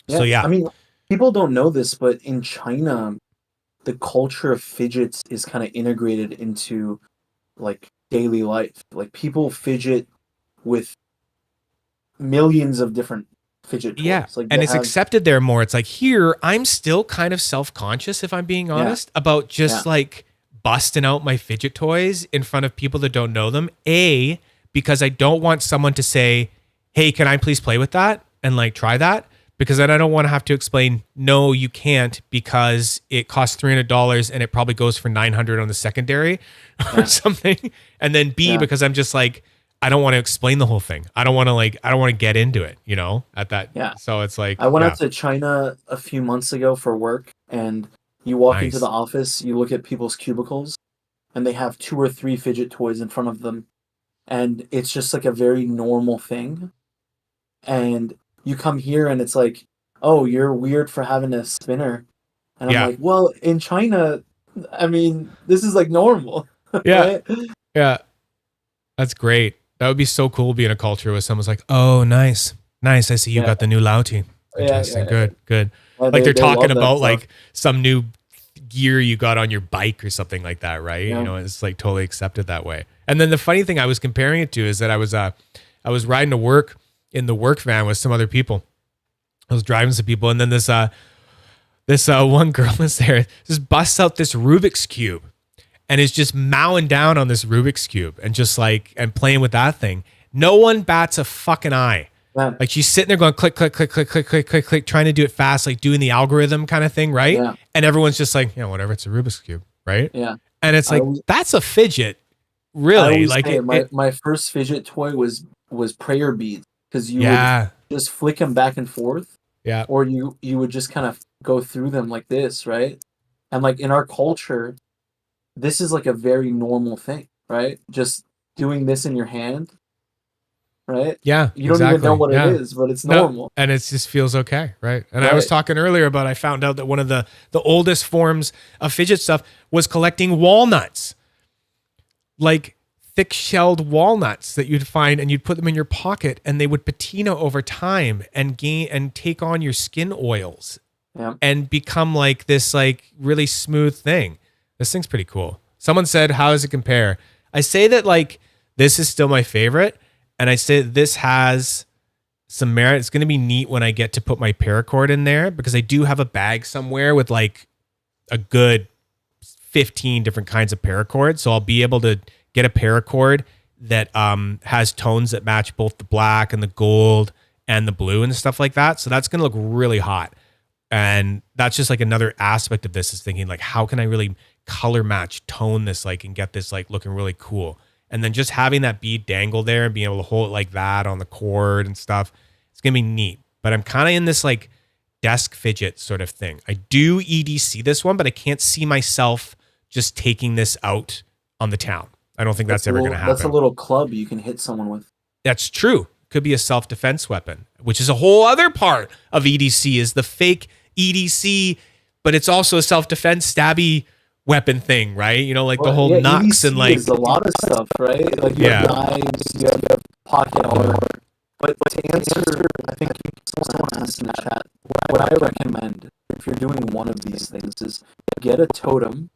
Yeah, so yeah, I mean, people don't know this, but in China, the culture of fidgets is kind of integrated into like daily life. Like people fidget with millions of different fidget toys. Yeah, like, and it's accepted there more. It's like here, I'm still kind of self-conscious, if I'm being honest, about just like busting out my fidget toys in front of people that don't know them. Because I don't want someone to say, hey, can I please play with that and like try that? Because then I don't want to have to explain, no, you can't, because it costs $300 and it probably goes for $900 on the secondary or something. And then B, because I'm just like, I don't want to explain the whole thing. I don't want to get into it, at that. Yeah. So it's like, I went out to China a few months ago for work, and you walk into the office, you look at people's cubicles, and they have 2 or 3 fidget toys in front of them. And it's just like a very normal thing. And you come here and it's like, oh, you're weird for having a spinner. And I'm like, well, in China, I mean, this is like normal. Yeah. Right? Yeah. That's great. That would be so cool being a culture where someone's like, oh, nice. I see you got the new Lautie. Interesting. Good. Well, like they're talking about like some new gear you got on your bike or something like that, right? Yeah. It's like totally accepted that way. And then the funny thing I was comparing it to is that I was riding to work in the work van with some other people. I was driving some people, and then this one girl was there, just busts out this Rubik's Cube and is just mowing down on this Rubik's Cube and just like, and playing with that thing. No one bats a fucking eye. Yeah. Like she's sitting there going click, click, click, click, click, click, click, click, trying to do it fast, like doing the algorithm kind of thing, right? Yeah. And everyone's just like, whatever, it's a Rubik's Cube, right? Yeah. And it's like, that's a fidget Really, always say my first fidget toy was prayer beads, because you would just flick them back and forth. Yeah. Or you would just kind of go through them like this, right? And like in our culture, this is like a very normal thing, right? Just doing this in your hand, right? Yeah. You don't even know what it is, but it's normal. And it just feels okay, right? And I was talking earlier about, I found out that one of the oldest forms of fidget stuff was collecting walnuts. Like thick-shelled walnuts that you'd find, and you'd put them in your pocket, and they would patina over time and take on your skin oils, and become like this like really smooth thing. This thing's pretty cool. Someone said, "How does it compare?" I say that like this is still my favorite, and I say this has some merit. It's going to be neat when I get to put my paracord in there, because I do have a bag somewhere with like a good 15 different kinds of paracord, so I'll be able to get a paracord that has tones that match both the black and the gold and the blue and stuff like that. So that's going to look really hot. And that's just like another aspect of this, is thinking like, how can I really color match, tone this, like, and get this like looking really cool. And then just having that bead dangle there and being able to hold it like that on the cord and stuff, it's going to be neat. But I'm kind of in this like desk fidget sort of thing. I do EDC this one, but I can't see myself just taking this out on the town. I don't think that's ever going to happen. That's a little club you can hit someone with. That's true. Could be a self-defense weapon, which is a whole other part of EDC, is the fake EDC, but it's also a self-defense stabby weapon thing, right? You know, like the whole Nux EDC and like... is a lot of stuff, right? Like you have knives, you have pocket armor. But to answer, I think someone asked in the chat, what I recommend if you're doing one of these things is get a totem,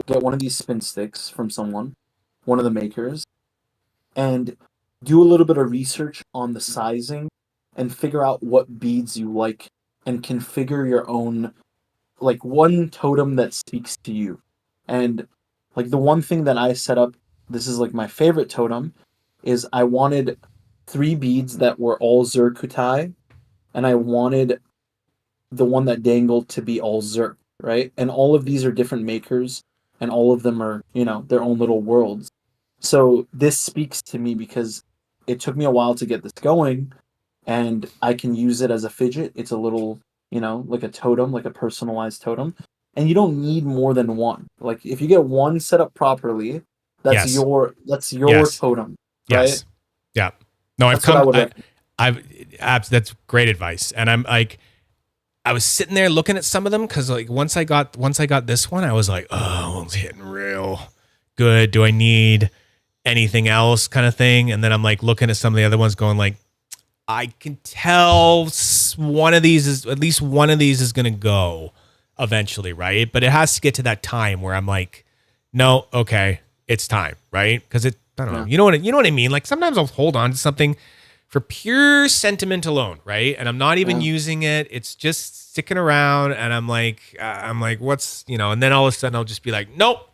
get one of these spin sticks from someone, one of the makers, and do a little bit of research on the sizing and figure out what beads you like, and configure your own, like, one totem that speaks to you. And like the one thing that I set up, this is like my favorite totem, is I wanted 3 beads that were all Zerkutai, and I wanted the one that dangled to be all Zerk, right? And all of these are different makers, and all of them are, you know, their own little worlds. So this speaks to me because it took me a while to get this going, and I can use it as a fidget. It's a little, you know, like a totem, like a personalized totem. And you don't need more than one. Like if you get one set up properly, that's your totem, right? Yes. Yeah. No, that's great advice. And I'm like, I was sitting there looking at some of them, because like once I got this one, I was like, oh, it's hitting real good. Do I need anything else, kind of thing? And then I'm like looking at some of the other ones, going like, I can tell at least one of these is going to go eventually, right? But it has to get to that time where I'm like, no, okay, it's time, right? Because I don't know, you know what I mean? Like sometimes I'll hold on to something for pure sentiment alone, right? And I'm not even using it; it's just sticking around, and I'm like, what's, you know? And then all of a sudden, I'll just be like, nope,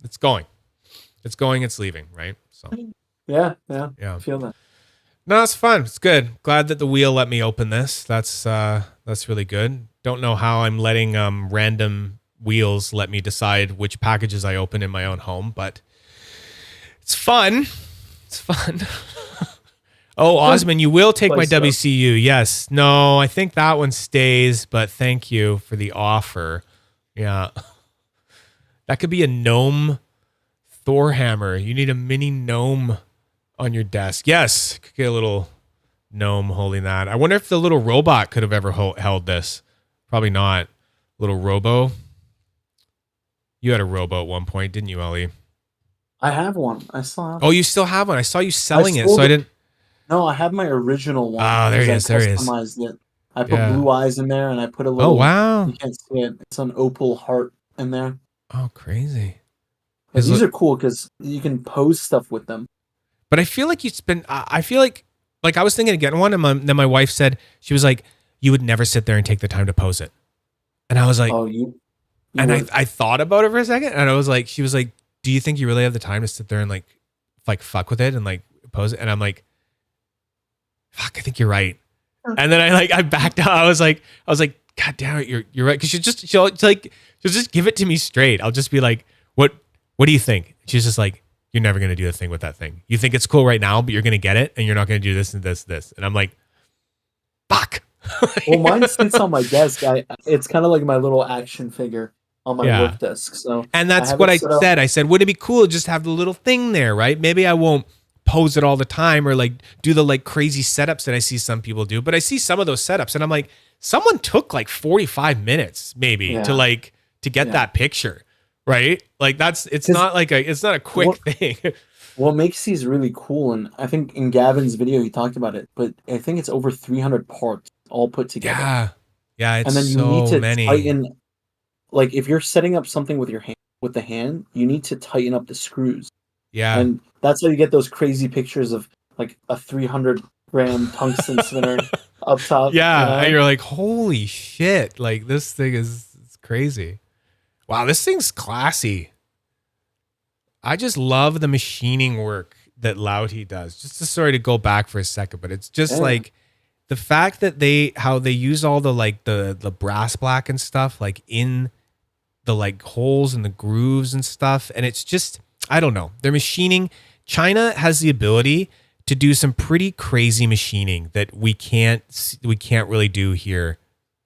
it's going, it's leaving, right? So yeah, I feel that. No, it's fun. It's good. Glad that the wheel let me open this. That's really good. Don't know how I'm letting random wheels let me decide which packages I open in my own home, but it's fun. It's fun. Oh, Osman, you will take my WCU. Yes. No, I think that one stays, but thank you for the offer. Yeah. That could be a gnome Thor hammer. You need a mini gnome on your desk. Yes, could get a little gnome holding that. I wonder if the little robot could have ever held this. Probably not. Little robo. You had a robo at one point, didn't you, Ellie? I have one. I still have one. Oh, you still have one. I saw you selling it, so I didn't. No, I have my original one. Oh, there he is. There he is. It. I put blue eyes in there, and I put a little. Oh, wow. You can't see it. It's an opal heart in there. Oh, crazy. These are cool because you can pose stuff with them. But I feel like I feel like I was thinking of getting one, and then my wife said, she was like, you would never sit there and take the time to pose it. And I was like, oh, you and I thought about it for a second, and I was like, she was like, do you think you really have the time to sit there and like fuck with it and like pose it? And I'm like, fuck, I think you're right. And then I backed out. I was like, God damn it, you're right. Cause she'll just give it to me straight. I'll just be like, what do you think? She's just like, you're never going to do a thing with that thing. You think it's cool right now, but you're going to get it and you're not going to do this and this. And I'm like, fuck. Well, mine sits on my desk. It's kind of like my little action figure on my work desk. So, and that's what I said. I said, would it be cool to just have the little thing there, right? Maybe I won't pose it all the time or like do the like crazy setups that I see some people do, but I see some of those setups and I'm like, someone took like 45 minutes maybe to get that picture, right? Like it's not a quick thing. What makes these really cool, and I think in Gavin's video he talked about it, but I think it's over 300 parts all put together. Yeah, it's and then you so need to many. tighten. Like if you're setting up something with the hand, you need to tighten up the screws. Yeah, and that's how you get those crazy pictures of like a 300-gram tungsten spinner up top. Yeah, and you're like, holy shit! Like this thing is crazy. Wow, this thing's classy. I just love the machining work that Lautie does. Just to sort of go back for a second, but it's just like the fact that how they use all the like the brass black and stuff like in the like holes and the grooves and stuff, and it's just, I don't know. They're machining. China has the ability to do some pretty crazy machining that we can't really do here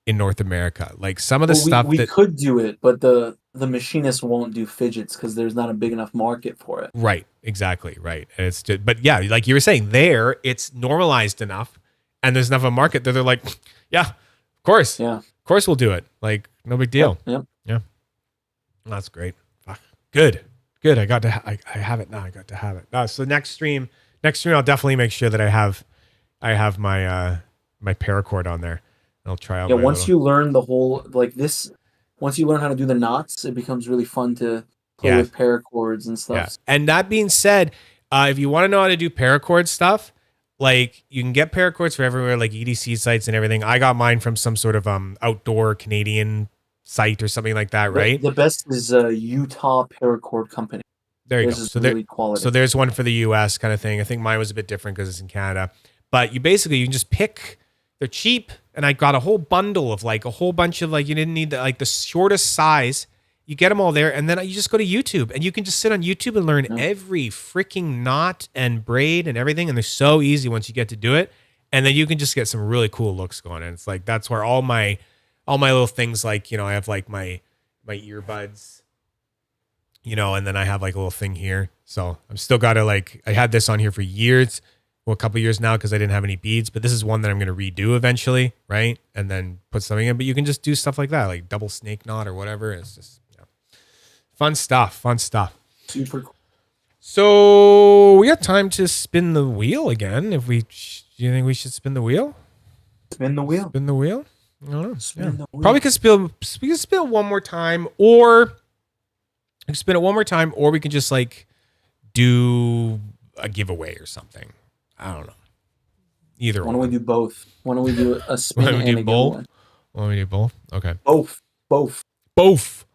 in North America. Like some of the stuff we could do it, but the machinists won't do fidgets because there's not a big enough market for it. Right. Exactly. Right. And it's just, but yeah, like you were saying there, it's normalized enough and there's enough of a market that they're like, yeah, of course. Yeah. Of course we'll do it. Like no big deal. Yep. Yeah. That's great. Fuck. Good. I got to, I have it now. I got to have it. So next stream, I'll definitely make sure that I have my, my paracord on there. I'll try out. Yeah. Once you learn the whole, like this, once you learn how to do the knots, it becomes really fun to play with paracords and stuff. Yeah. And that being said, if you want to know how to do paracord stuff, like you can get paracords for everywhere, like EDC sites and everything. I got mine from some sort of outdoor Canadian site or something like that, right? The best is a Utah paracord company. There you go. So really quality. So there's one for the US kind of thing. I think mine was a bit different because it's in Canada. But you can just pick. They're cheap, and I got a whole bundle of like a whole bunch of like, you didn't need the shortest size. You get them all there, and then you just go to YouTube, and you can just sit on YouTube and learn every freaking knot and braid and everything, and they're so easy once you get to do it, and then you can just get some really cool looks going. And it's like that's where all my little things, like I have like my earbuds, and then I have like a little thing here. So I'm still got to like, I had this on here for years. Well, a couple years now because I didn't have any beads, but this is one that I'm going to redo eventually, right? And then put something in. But you can just do stuff like that, like double snake knot or whatever. It's just fun stuff. Super cool. So we got time to spin the wheel again. Do you think we should spin the wheel? Spin the wheel. Spin the wheel. I don't know. Spin the wheel. Probably we could spin it one more time, or we can spin it one more time, or we can just like do a giveaway or something. I don't know. Either one. Why don't we do both? Why don't we do a spin and a giveaway? Why don't we do both? Okay. Both.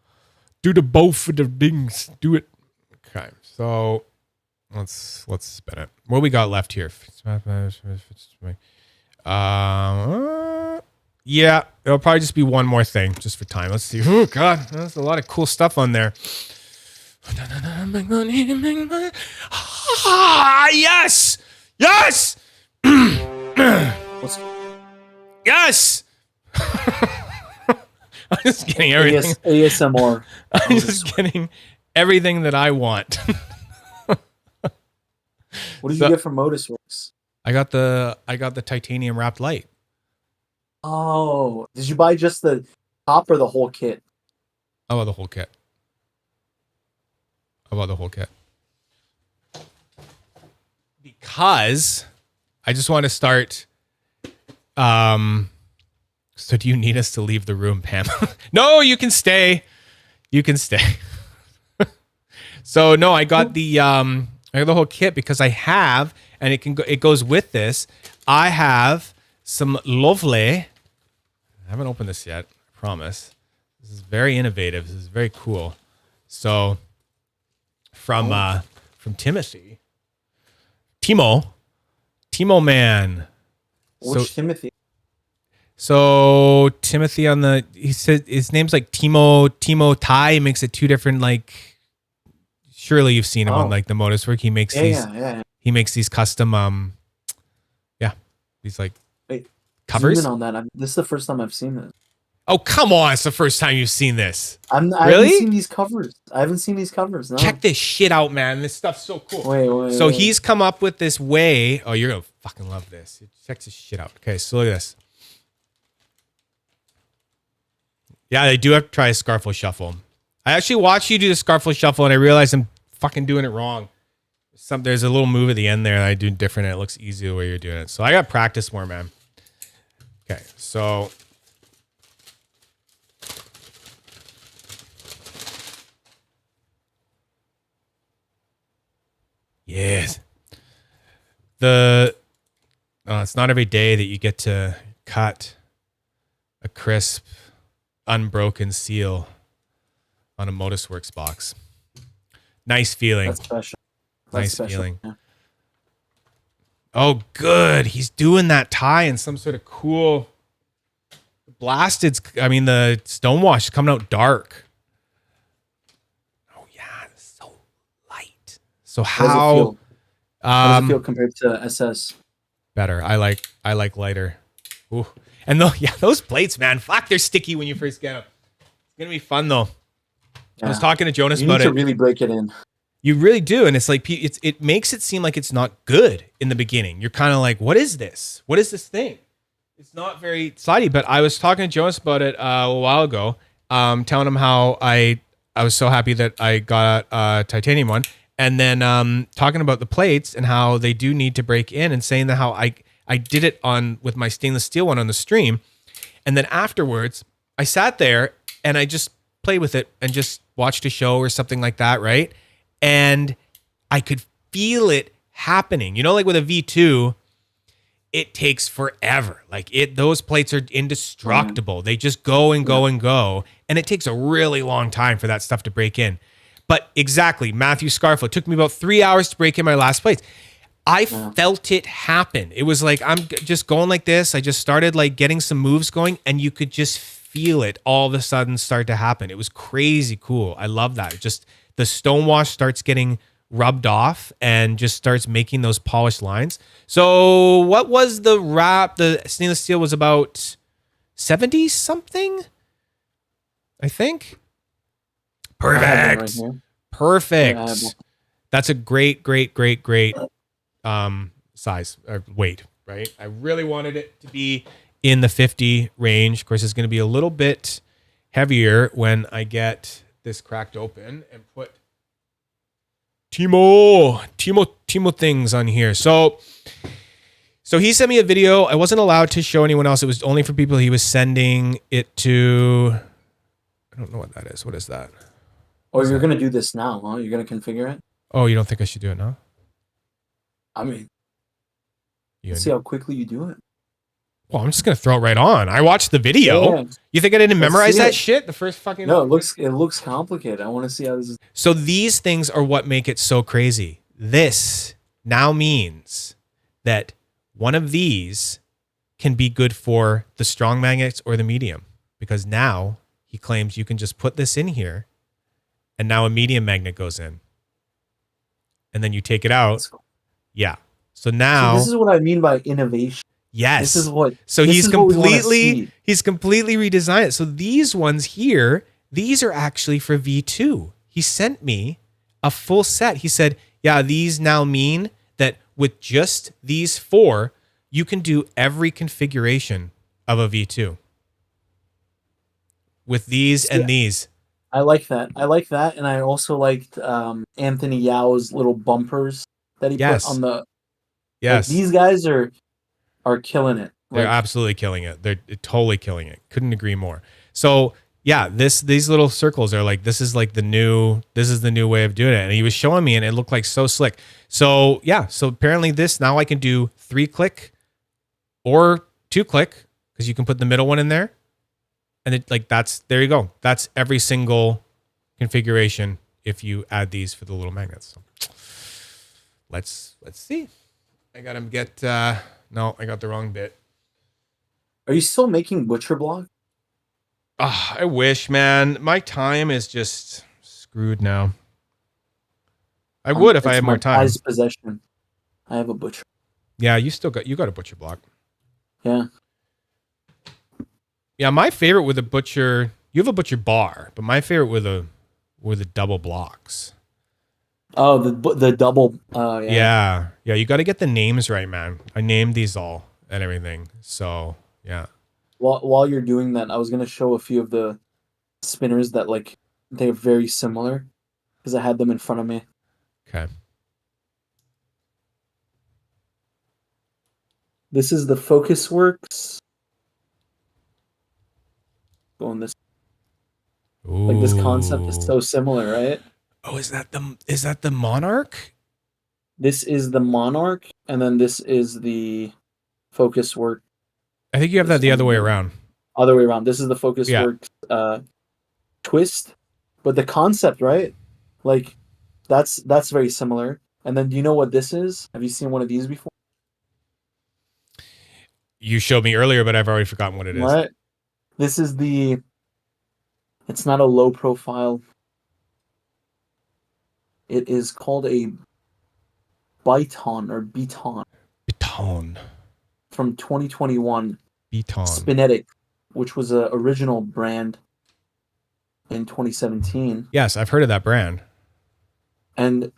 Do the both of the things. Do it. Okay. So let's spin it. What we got left here? Yeah, it'll probably just be one more thing just for time. Let's see. Oh God, there's a lot of cool stuff on there. Yes. Yes! Yes! I'm just getting everything. ASMR. I'm just getting everything that I want. What did you get from Modusworks? I got the titanium wrapped light. Oh, did you buy just the top or the whole kit? I bought the whole kit. Because I just want to start. So do you need us to leave the room, Pam? No, you can stay. So no, I got the whole kit because I have, and it goes with this. I have some lovely. I haven't opened this yet. I promise. This is very innovative. This is very cool. So from Timothy. Timo man. Which Timothy? So Timothy he said his name's like Timo Tai, makes it two different like Surely you've seen him on like the Modusworks. He makes he makes these custom these like Wait, covers. Zoom in on that. This is the first time I've seen this. Oh, come on. It's the first time you've seen this. I haven't seen these covers. No. Check this shit out, man. This stuff's so cool. Wait. He's come up with this way. Oh, you're going to fucking love this. Check this shit out. Okay, so look at this. Yeah, they do have to try a Scarful Shuffle. I actually watched you do the Scarful Shuffle, and I realized I'm fucking doing it wrong. There's a little move at the end there that I do different, and it looks easy the way you're doing it. So I got to practice more, man. Okay, so... Yes. It's not every day that you get to cut a crisp, unbroken seal on a Modusworks box. Nice feeling. That's special. Nice feeling. Yeah. Oh, good. He's doing that tie in some sort of cool the stonewash is coming out dark. Oh yeah, it's so light. So how does it feel compared to SS? Better. I like lighter. Ooh. And those plates, man, fuck, they're sticky when you first get them. It's gonna be fun though. Yeah. I was talking to Jonas about it. You need to really break it in. You really do, and it's like it makes it seem like it's not good in the beginning. You're kind of like, what is this? What is this thing? It's not very slidey. But I was talking to Jonas about it a while ago, telling him how I was so happy that I got a titanium one, and then talking about the plates and how they do need to break in, and saying that how I did it with my stainless steel one on the stream, and then afterwards I sat there and I just played with it and just watched a show or something like that, right? And I could feel it happening. You know, like with a V2, it takes forever. Like those plates are indestructible. They just go and go and go. And it takes a really long time for that stuff to break in. But exactly, Matthew Scarfo, it took me about 3 hours to break in my last plates. I felt it happen. It was like, I'm just going like this. I just started like getting some moves going, and you could just feel it all of a sudden start to happen. It was crazy cool. I love that. Just the stonewash starts getting rubbed off and just starts making those polished lines. So what was the Rapt? The stainless steel was about 70 something, I think. Perfect. Perfect. That's a great size or weight, right? I really wanted it to be in the 50 range. Of course, it's going to be a little bit heavier when I get this cracked open and put Timo things on here. So he sent me a video. I wasn't allowed to show anyone else. It was only for people he was sending it to. I don't know what that is. What is that? Oh, you're going to do this now, huh? You're going to configure it? Oh, you don't think I should do it now? I mean, let's see how quickly you do it. Well, I'm just going to throw it right on. I watched the video. Yeah. You think I didn't memorize that shit? The first fucking... No, it looks complicated. I want to see how this is... So these things are what make it so crazy. This now means that one of these can be good for the strong magnets or the medium. Because now he claims you can just put this in here and now a medium magnet goes in. And then you take it out. Yeah. So now... this is what I mean by innovation. Yes. This is what. So he's completely redesigned it. So these ones here, these are actually for V2. He sent me a full set. He said, yeah, these now mean that with just these 4, you can do every configuration of a V2. With these and these. I like that. And I also liked Anthony Yao's little bumpers that he put on the... Yes. Like, these guys are killing it. They're absolutely killing it. They're totally killing it. Couldn't agree more. So yeah, these little circles are like, this is the new way of doing it. And he was showing me, and it looked like so slick. So yeah, so apparently this, now I can do 3-click or 2-click, because you can put the middle one in there. And there you go. That's every single configuration if you add these for the little magnets. So let's see. I got him get, no, I got the wrong bit. Are you still making butcher block? I wish, man. My time is just screwed now. I would if I It's had my more time. prized possession. I have a butcher. Yeah, you got a butcher block. Yeah. Yeah, my favorite with a butcher. You have a butcher bar, but my favorite with the double blocks. Oh, the double. Oh yeah. Yeah. You got to get the names right, man. I named these all and everything. So yeah. While you're doing that, I was gonna show a few of the spinners that like they're very similar because I had them in front of me. Okay. This is the Focusworks. Going this Ooh. like this concept is so similar, right? Oh, is that the Monarch? This is the Monarch, and then this is the Focuswork. I think you have that the other way around. Other way around. This is the Focusworks twist, but the concept, right? Like that's very similar. And then do you know what this is? Have you seen one of these before? You showed me earlier, but I've already forgotten what it is. What? This is the. It's not a low profile. It is called a Byton or Beton Beton. from 2021. Beton. Spinetic, which was an original brand in 2017. Yes, I've heard of that brand. And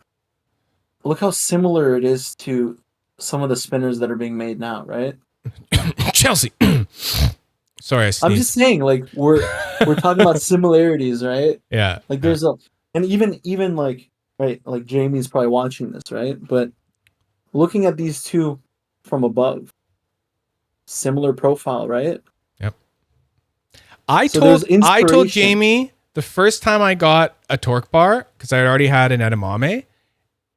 look how similar it is to some of the spinners that are being made now, right? Chelsea. Sorry, I sneezed. I'm just saying, like we're talking about similarities, right? Yeah. Like there's and even like right, like Jamie's probably watching this, right? But looking at these two from above, similar profile, right? Yep. I So told Jamie the first time I got a torque bar, because I already had an edamame,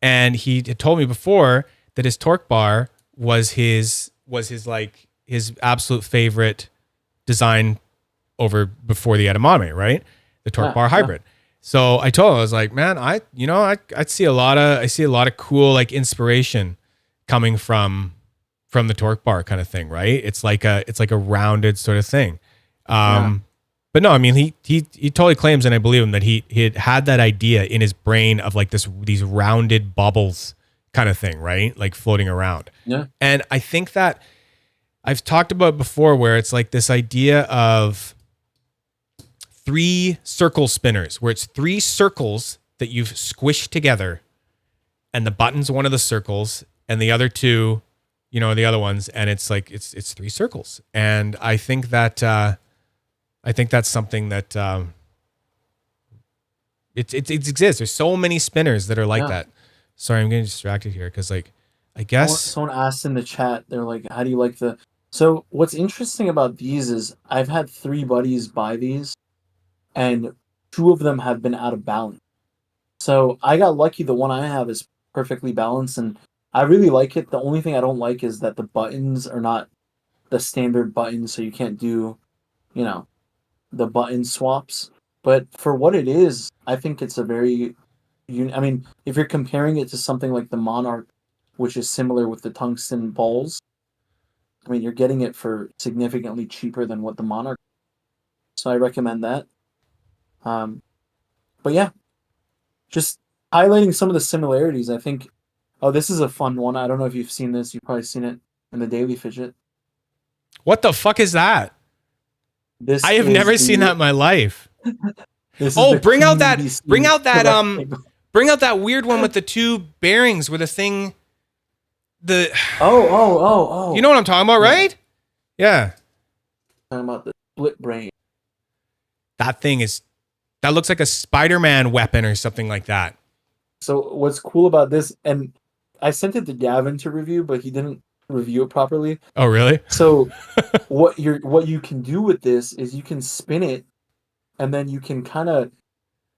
and he had told me before that his torque bar was his absolute favorite design over before the edamame, right? The torque bar hybrid. So I told him, I was like, man, I see a lot of cool like inspiration coming from the torque bar kind of thing, right? It's like a rounded sort of thing. But no, I mean he totally claims, and I believe him, that he had that idea in his brain of like these rounded bubbles kind of thing, right? Like floating around. Yeah. And I think that I've talked about before where it's like this idea of 3 circle spinners, where it's 3 circles that you've squished together, and the button's one of the circles, and the other 2, are the other ones, and it's like it's 3 circles. And I think that that's something that it exists. There's so many spinners that are like that. Sorry, I'm getting distracted here because like I guess someone asked in the chat, they're like, how do you like the. So what's interesting about these is I've had 3 buddies buy these, and 2 of them have been out of balance. So I got lucky. The one I have is perfectly balanced, and I really like it. The only thing I don't like is that the buttons are not the standard buttons, so you can't do, the button swaps. But for what it is, I think it's a very. I mean, if you're comparing it to something like the Monarch, which is similar with the tungsten balls, I mean, you're getting it for significantly cheaper than what the Monarch. So I recommend that. But yeah, just highlighting some of the similarities. I think. Oh, this is a fun one. I don't know if you've seen this. You've probably seen it in the Daily Fidget. What the fuck is that? I have never seen that in my life. Bring out that weird one with the 2 bearings with a thing. You know what I'm talking about, right? Yeah. Talking about the split brain. That looks like a Spider-Man weapon or something like that. So what's cool about this, and I sent it to Gavin to review, but he didn't review it properly. Oh, really? So what you can do with this is you can spin it, and then you can kind of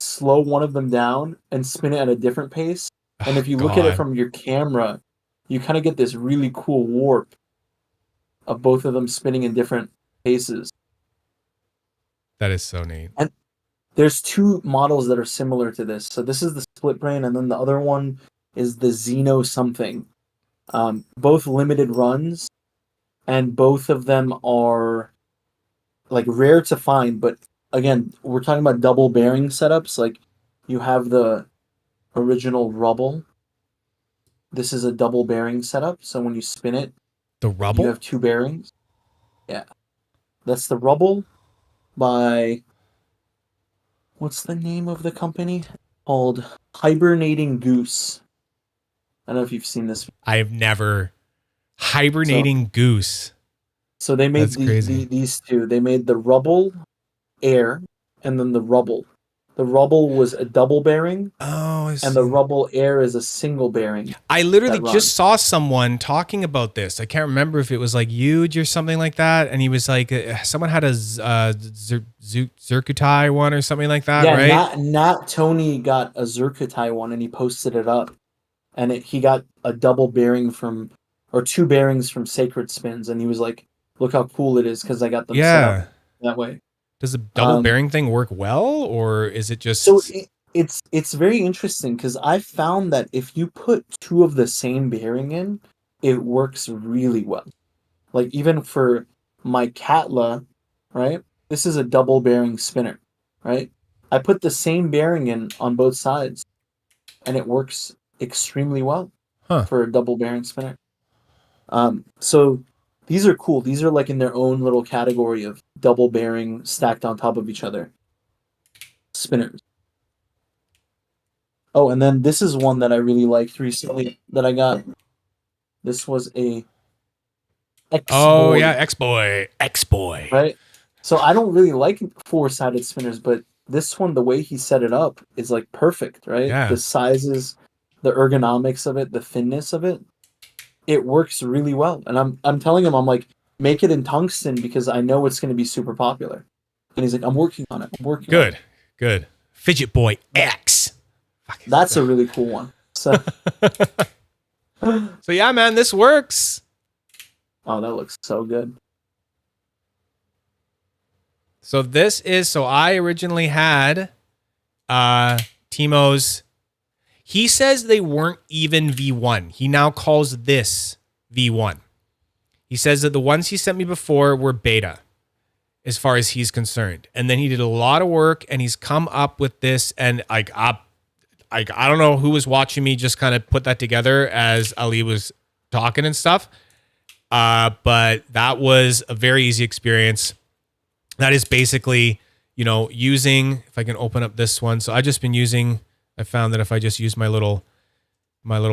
slow one of them down and spin it at a different pace. And if you look at it from your camera, you kind of get this really cool warp of both of them spinning in different paces. That is so neat. And there's 2 models that are similar to this. So this is the split brain, and then the other one is the Xeno something. Both limited runs, and both of them are like rare to find. But again, we're talking about double bearing setups. Like you have the original rubble. This is a double bearing setup, so when you spin it, The you rubble? have 2 bearings. Yeah. That's the rubble by... What's the name of the company? Called Hibernating Goose. I don't know if you've seen this. I've never... Hibernating Goose. So they made That's crazy. these two. They made the rubble air and then the rubble. The rubble was a double bearing, Oh, I see. and the rubble air is a single bearing. I literally that runs. just saw someone talking about this. I can't remember if it was like Huge or something like that. And he was like, someone had a Zircutai one or something like that, Yeah, right? not Tony got a Zircutai one, and he posted it up, and he got a double bearing or 2 bearings from Sacred Spins, and he was like, "Look how cool it is because I got them set up that way." Does the double bearing thing work well, or is it just... So it's very interesting because I found that if you put 2 of the same bearing in, it works really well. Like even for my Catla, right? This is a double bearing spinner, right? I put the same bearing in on both sides, and it works extremely well for a double bearing spinner. So these are cool. These are like in their own little category of double bearing stacked on top of each other spinners. Oh, and then this is one that I really liked recently that I got. This was a X-Boy. Oh, yeah, X-Boy. X-Boy. Right? So I don't really like 4-sided spinners, but this one, the way he set it up is like perfect, right? Yeah. The sizes, the ergonomics of it, the thinness of it. It works really well. And I'm telling him, I'm like, make it in tungsten because I know it's going to be super popular. And he's like, I'm working on it. Good. Fidget Boy X. That's a really cool one. So, so yeah, man, this works. oh, that looks so good. So I originally had Timo's. He says they weren't even V1. He now calls this V1. He says that the ones he sent me before were beta, as far as he's concerned. And then he did a lot of work, and he's come up with this. And I don't know who was watching me just kind of put that together as Ali was talking and stuff. But that was a very easy experience. That is basically, using, if I can open up this one. So I've just been using, I found that if I just use my little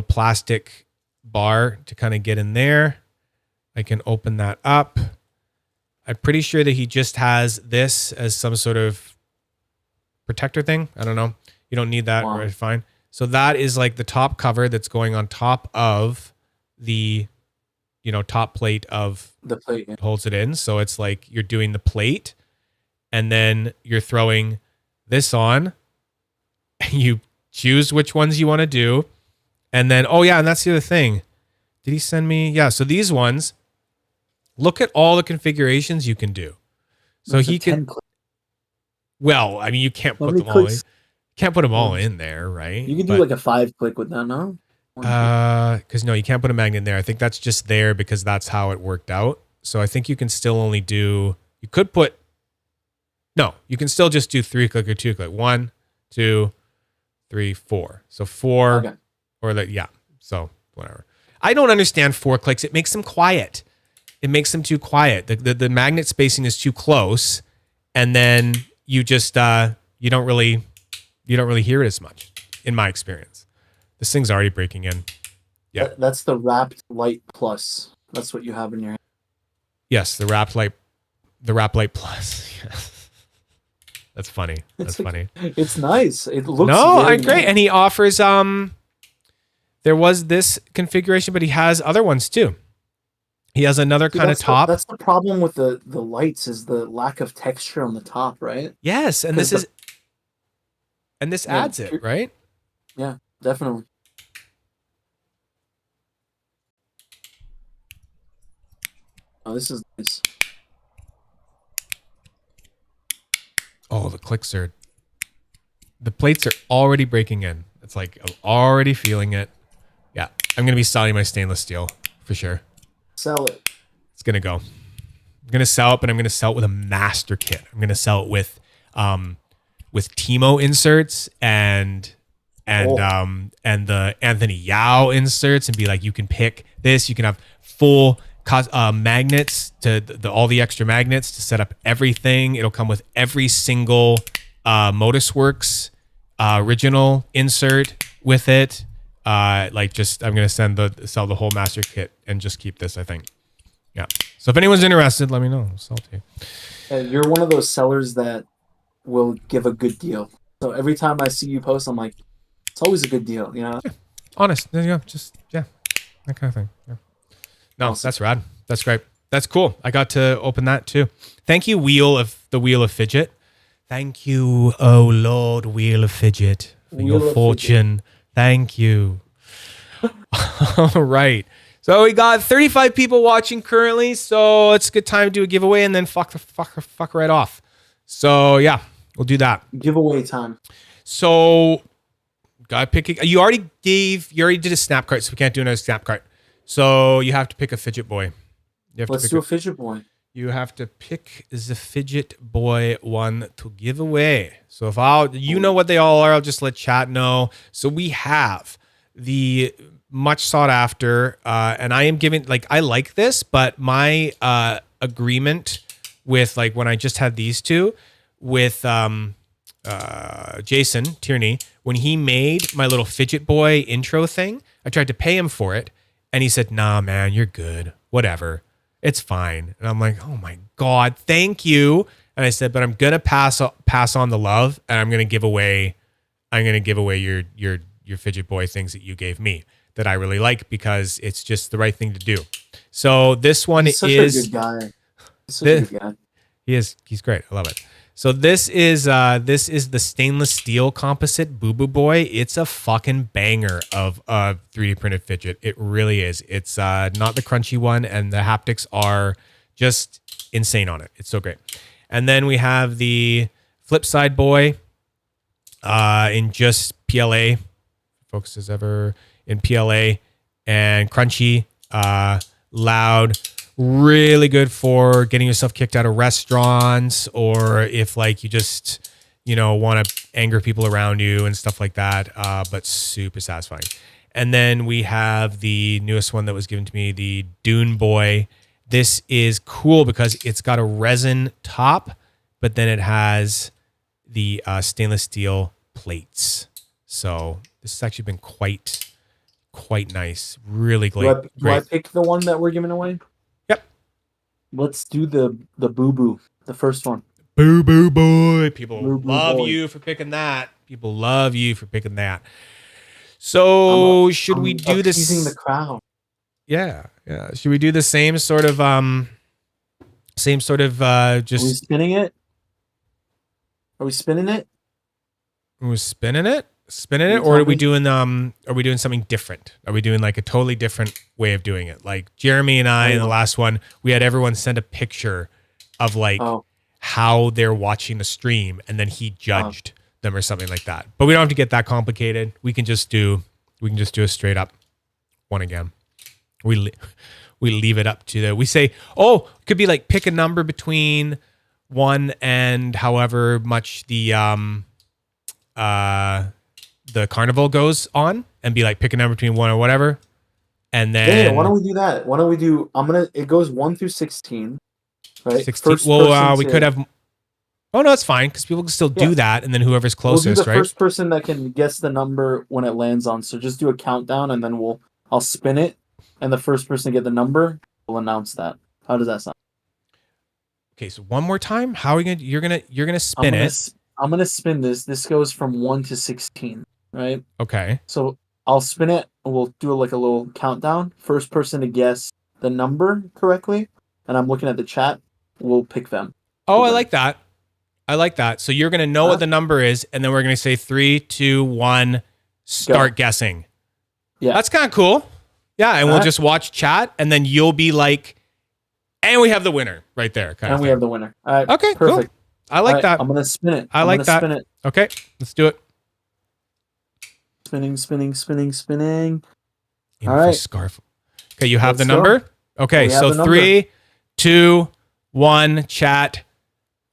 plastic bar to kind of get in there, I can open that up. I'm pretty sure that he just has this as some sort of protector thing. I don't know. You don't need that. Wow. Right, fine. So that is like the top cover that's going on top of the, top plate of the plate. Yeah. Holds it in. So it's like you're doing the plate and then you're throwing this on and you choose which ones you want to do. And then, oh yeah, and that's the other thing. Did he send me? Yeah. So these ones, look at all the configurations you can do. So he can, well, I mean, you can't put them all in. Can't put them all in there, right? You can do like a 5-click with that, no? Because no, you can't put a magnet in there. I think that's just there because that's how it worked out. So I think you can still only do, you can still just do 3-click or 2-click. 1, 2, 3, 4. So 4 okay. Or yeah. So whatever. I don't understand 4 clicks. It makes them quiet. It makes them too quiet. The magnet spacing is too close. And then you just, you don't really hear it as much in my experience. This thing's already breaking in. Yeah. That's the Rapt Lite Plus. That's what you have in your hand. Yes, the Rapt Lite Plus. Yes. That's funny. That's funny. It's nice. It looks great. Nice. And he offers there was this configuration, but he has other ones too. He has another kind of top. That's the problem with the lights is the lack of texture on the top, right? Yes, and this adds it, right? Yeah, definitely. Oh, this is nice. Oh, the plates are already breaking in. It's like, I'm already feeling it. Yeah, I'm going to be selling my stainless steel for sure. Sell it. It's going to go. I'm going to sell it, but I'm going to sell it with a master kit. I'm going to sell it with Timo inserts and and the Anthony Yao inserts, and be like, you can pick this. You can have full magnets to all the extra magnets to set up everything. It'll come with every single Modusworks original insert with it. I'm gonna sell the whole master kit and just keep this, I think. Yeah. So if anyone's interested, let me know. I'll sell to you. You're one of those sellers that will give a good deal. So every time I see you post, I'm like, it's always a good deal, you know? Yeah. Honest. There you go. Just that kind of thing. Yeah. No, awesome. That's rad. That's great. That's cool. I got to open that too. Thank you, Wheel of Fidget. Thank you, oh Lord, Wheel of Fidget, for your fortune. Fidget. Thank you. All right. So we got 35 people watching currently, so it's a good time to do a giveaway and then fuck right off. So yeah, we'll do that. Giveaway time. So gotta pick. You already did a SnapCart, so we can't do another SnapCart. So you have to pick a Fidget Boy. Let's do a Fidget Boy. You have to pick the Fidget Boy one to give away. So if you know what they all are, I'll just let chat know. So we have the much sought after, and I am giving, like, I like this, but my agreement with, like, when I just had these two with Jason Tierney, when he made my little Fidget Boy intro thing, I tried to pay him for it, and he said, "Nah, man, you're good. Whatever. It's fine." And I'm like, "Oh my God, thank you." And I said, "But I'm gonna pass on the love, and I'm gonna give away your Fidget Boy things that you gave me that I really like, because it's just the right thing to do." So this one is such a good guy. He's such a good guy. He's great. I love it. So this is the stainless steel composite BooBooBoy. It's a fucking banger of a 3D printed fidget. It really is. It's not the crunchy one, and the haptics are just insane on it. It's so great. And then we have the Flip Side Boy in just PLA. Folks is ever in PLA, and crunchy, loud. Really good for getting yourself kicked out of restaurants, or if, like, you just, want to anger people around you and stuff like that, but super satisfying. And then we have the newest one that was given to me, the Dune Boy. This is cool because it's got a resin top, but then it has the stainless steel plates. So this has actually been quite nice. Really great. Do I pick the one that we're giving away? Let's do the Boo, the first one. BooBooBoy. People love boy. you for picking that. People love you for picking that. So should we do this? Using the crowd. Yeah. Should we do the same sort of just? Are we spinning it? Are we spinning it? We're spinning it. Or are we doing something different? Are we doing like a totally different way of doing it? Like Jeremy and I in the last one, we had everyone send a picture of how they're watching the stream, and then he judged them or something like that. But we don't have to get that complicated. We can just do a straight up one again. We leave it up to we say, it could be like pick a number between 1 and however much the carnival goes on, and be like, pick a number between 1 or whatever. And then why don't we do that? Why don't we do, it goes 1 through 16, right? 16. We could have, no, it's fine, because people can still do that, and then whoever's closest, we'll do the right? First person that can guess the number when it lands on. So just do a countdown, and then I'll spin it, and the first person to get the number will announce that. How does that sound? Okay, so one more time. How are you're gonna spin it? I'm gonna spin this. This goes from 1 to 16, right? Okay. So I'll spin it, and we'll do like a little countdown. First person to guess the number correctly, and I'm looking at the chat, we'll pick them. Oh, I like that. So you're gonna know what the number is, and then we're gonna say 3, 2, 1, start guessing. Yeah, that's kind of cool. Yeah, and we'll just watch chat, and then you'll be like, and we have the winner right there. We have the winner. All right. Okay, perfect. Cool. I like that. I'm gonna spin it. I like that. Spin it. Okay, let's do it. Spinning. All right. Scarf. Okay, you have the number? Go. Okay, so 3, 2, 1, chat.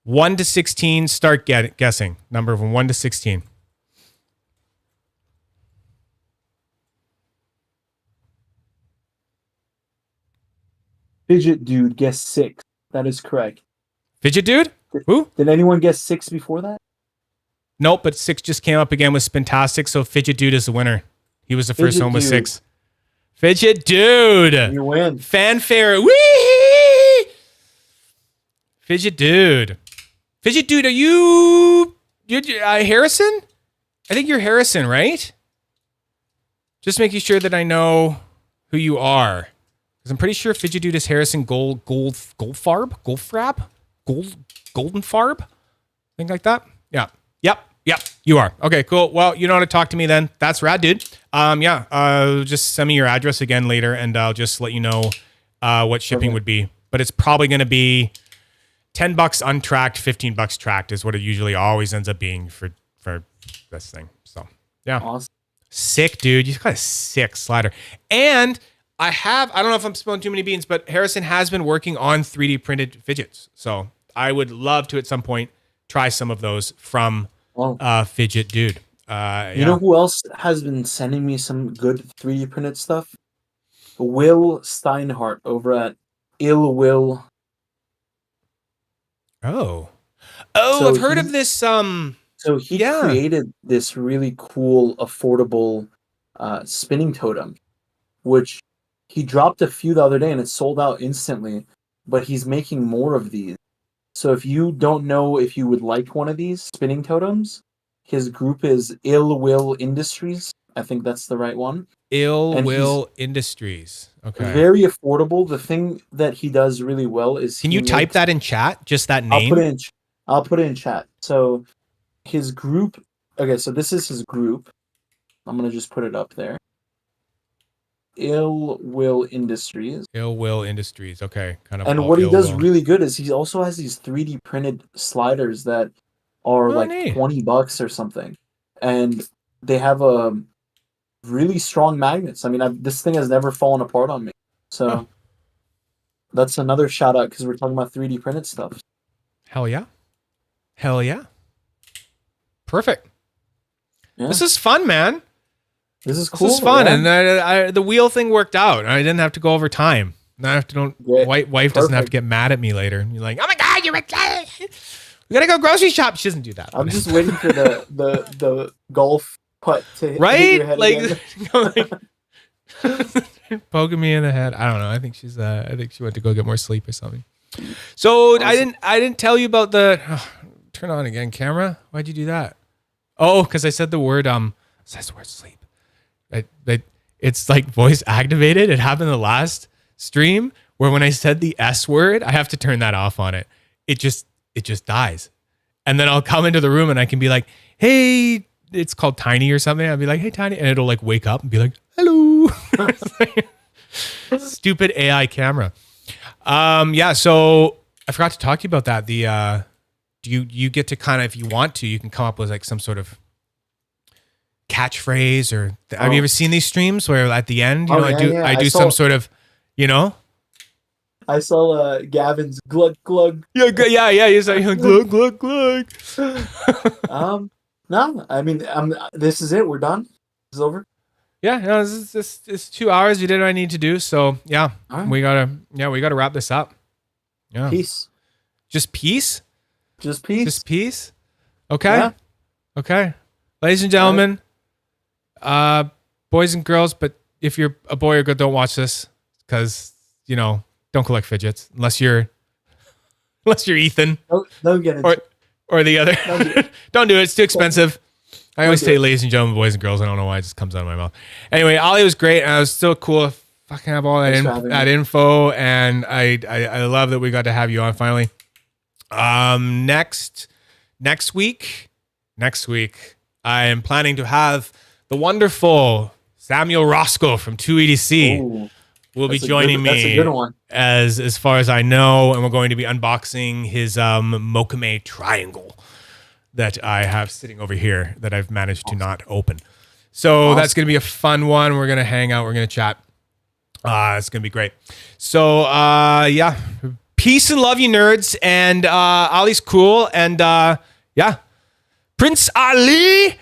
1 to 16, start guessing. Number from 1 to 16. Fidget Dude guessed 6. That is correct. Fidget Dude? Who? Did anyone guess 6 before that? Nope, but 6 just came up again with Spintastic, so Fidget Dude is the winner. He was the first Fidget one with Dude. 6. Fidget Dude. You win. Fanfare. Wee! Fidget Dude. Fidget Dude, are you're Harrison? I think you're Harrison, right? Just making sure that I know who you are. Because I'm pretty sure Fidget Dude is Harrison Golden Farb? Thing like that? Yeah. Yep. You are. Okay, cool. Well, you know how to talk to me then. That's rad, dude. Just send me your address again later and I'll just let you know what shipping would be. But it's probably going to be $10 untracked, $15 tracked is what it usually always ends up being for this thing. So, yeah. Awesome. Sick, dude. You got a sick slider. And I don't know if I'm spilling too many beans, but Harrison has been working on 3D printed fidgets. So I would love to at some point try some of those from Fidget Dude. You know who else has been sending me some good 3D printed stuff? Will Steinhardt over at Ill Will. So I've heard of this. So he created this really cool, affordable spinning totem, which he dropped a few the other day and it sold out instantly. But he's making more of these. So if you don't know if you would like one of these spinning totems, his group is Ill Will Industries. I think that's the right one. Ill Will Industries. Okay. Very affordable. The thing that he does really well is... Can you type that in chat? Just that name? I'll put it in chat. So his group... Okay, so this is his group. I'm going to just put it up there. Ill Will Industries. Ill Will Industries. Okay. And what he does really good is he also has these 3D printed sliders that are neat. $20 or something. And they have a really strong magnets. I mean, this thing has never fallen apart on me. So that's another shout out because we're talking about 3D printed stuff. Hell yeah. Perfect. Yeah. This is fun, man. This is cool. This is fun, yeah. and the wheel thing worked out. I didn't have to go over time. Wife doesn't have to get mad at me later. You're like, oh my god, we gotta go grocery shop. She doesn't do that. I'm just waiting for the golf putt to hit your head again. Poking me in the head. I don't know. I think she went to go get more sleep or something. So awesome. I didn't tell you about the turn on again camera. Why'd you do that? Oh, because I said the word sleep. It's like voice activated. It happened the last stream where when I said the S word, I have to turn that off on it. It just dies. And then I'll come into the room and I can be like, hey, it's called Tiny or something. I'll be like, hey, Tiny. And it'll like wake up and be like, hello. Stupid AI camera. So I forgot to talk to you about that. You get to kind of, if you want to, you can come up with like some sort of catchphrase or have you ever seen these streams where at the end, I do some sort of, I saw Gavin's glug glug. Yeah. He's like glug glug glug. No, I mean, this is it. We're done. It's over. Yeah, no, it's 2 hours. You did what I need to do. So yeah, right. we gotta wrap this up. Yeah. Peace. Just peace. Just peace. Just peace. Okay. Yeah. Okay. Ladies and gentlemen, boys and girls, but if you're a boy or girl, don't watch this because don't collect fidgets unless you're Ethan. Don't get into it. Or the other. Don't do it. It's too expensive. I always say ladies and gentlemen, boys and girls. I don't know why it just comes out of my mouth. Anyway, Ollie was great, and it was still cool to fucking have all that info, and I love that we got to have you on finally. Next week, I am planning to have the wonderful Samuel Roscoe from 2EDC will be joining me. That's a good one. As far as I know, and we're going to be unboxing his Mokame triangle that I have sitting over here that I've managed to not open. So that's going to be a fun one. We're going to hang out. We're going to chat. It's going to be great. So peace and love, you nerds. And Ali's cool. And Prince Ali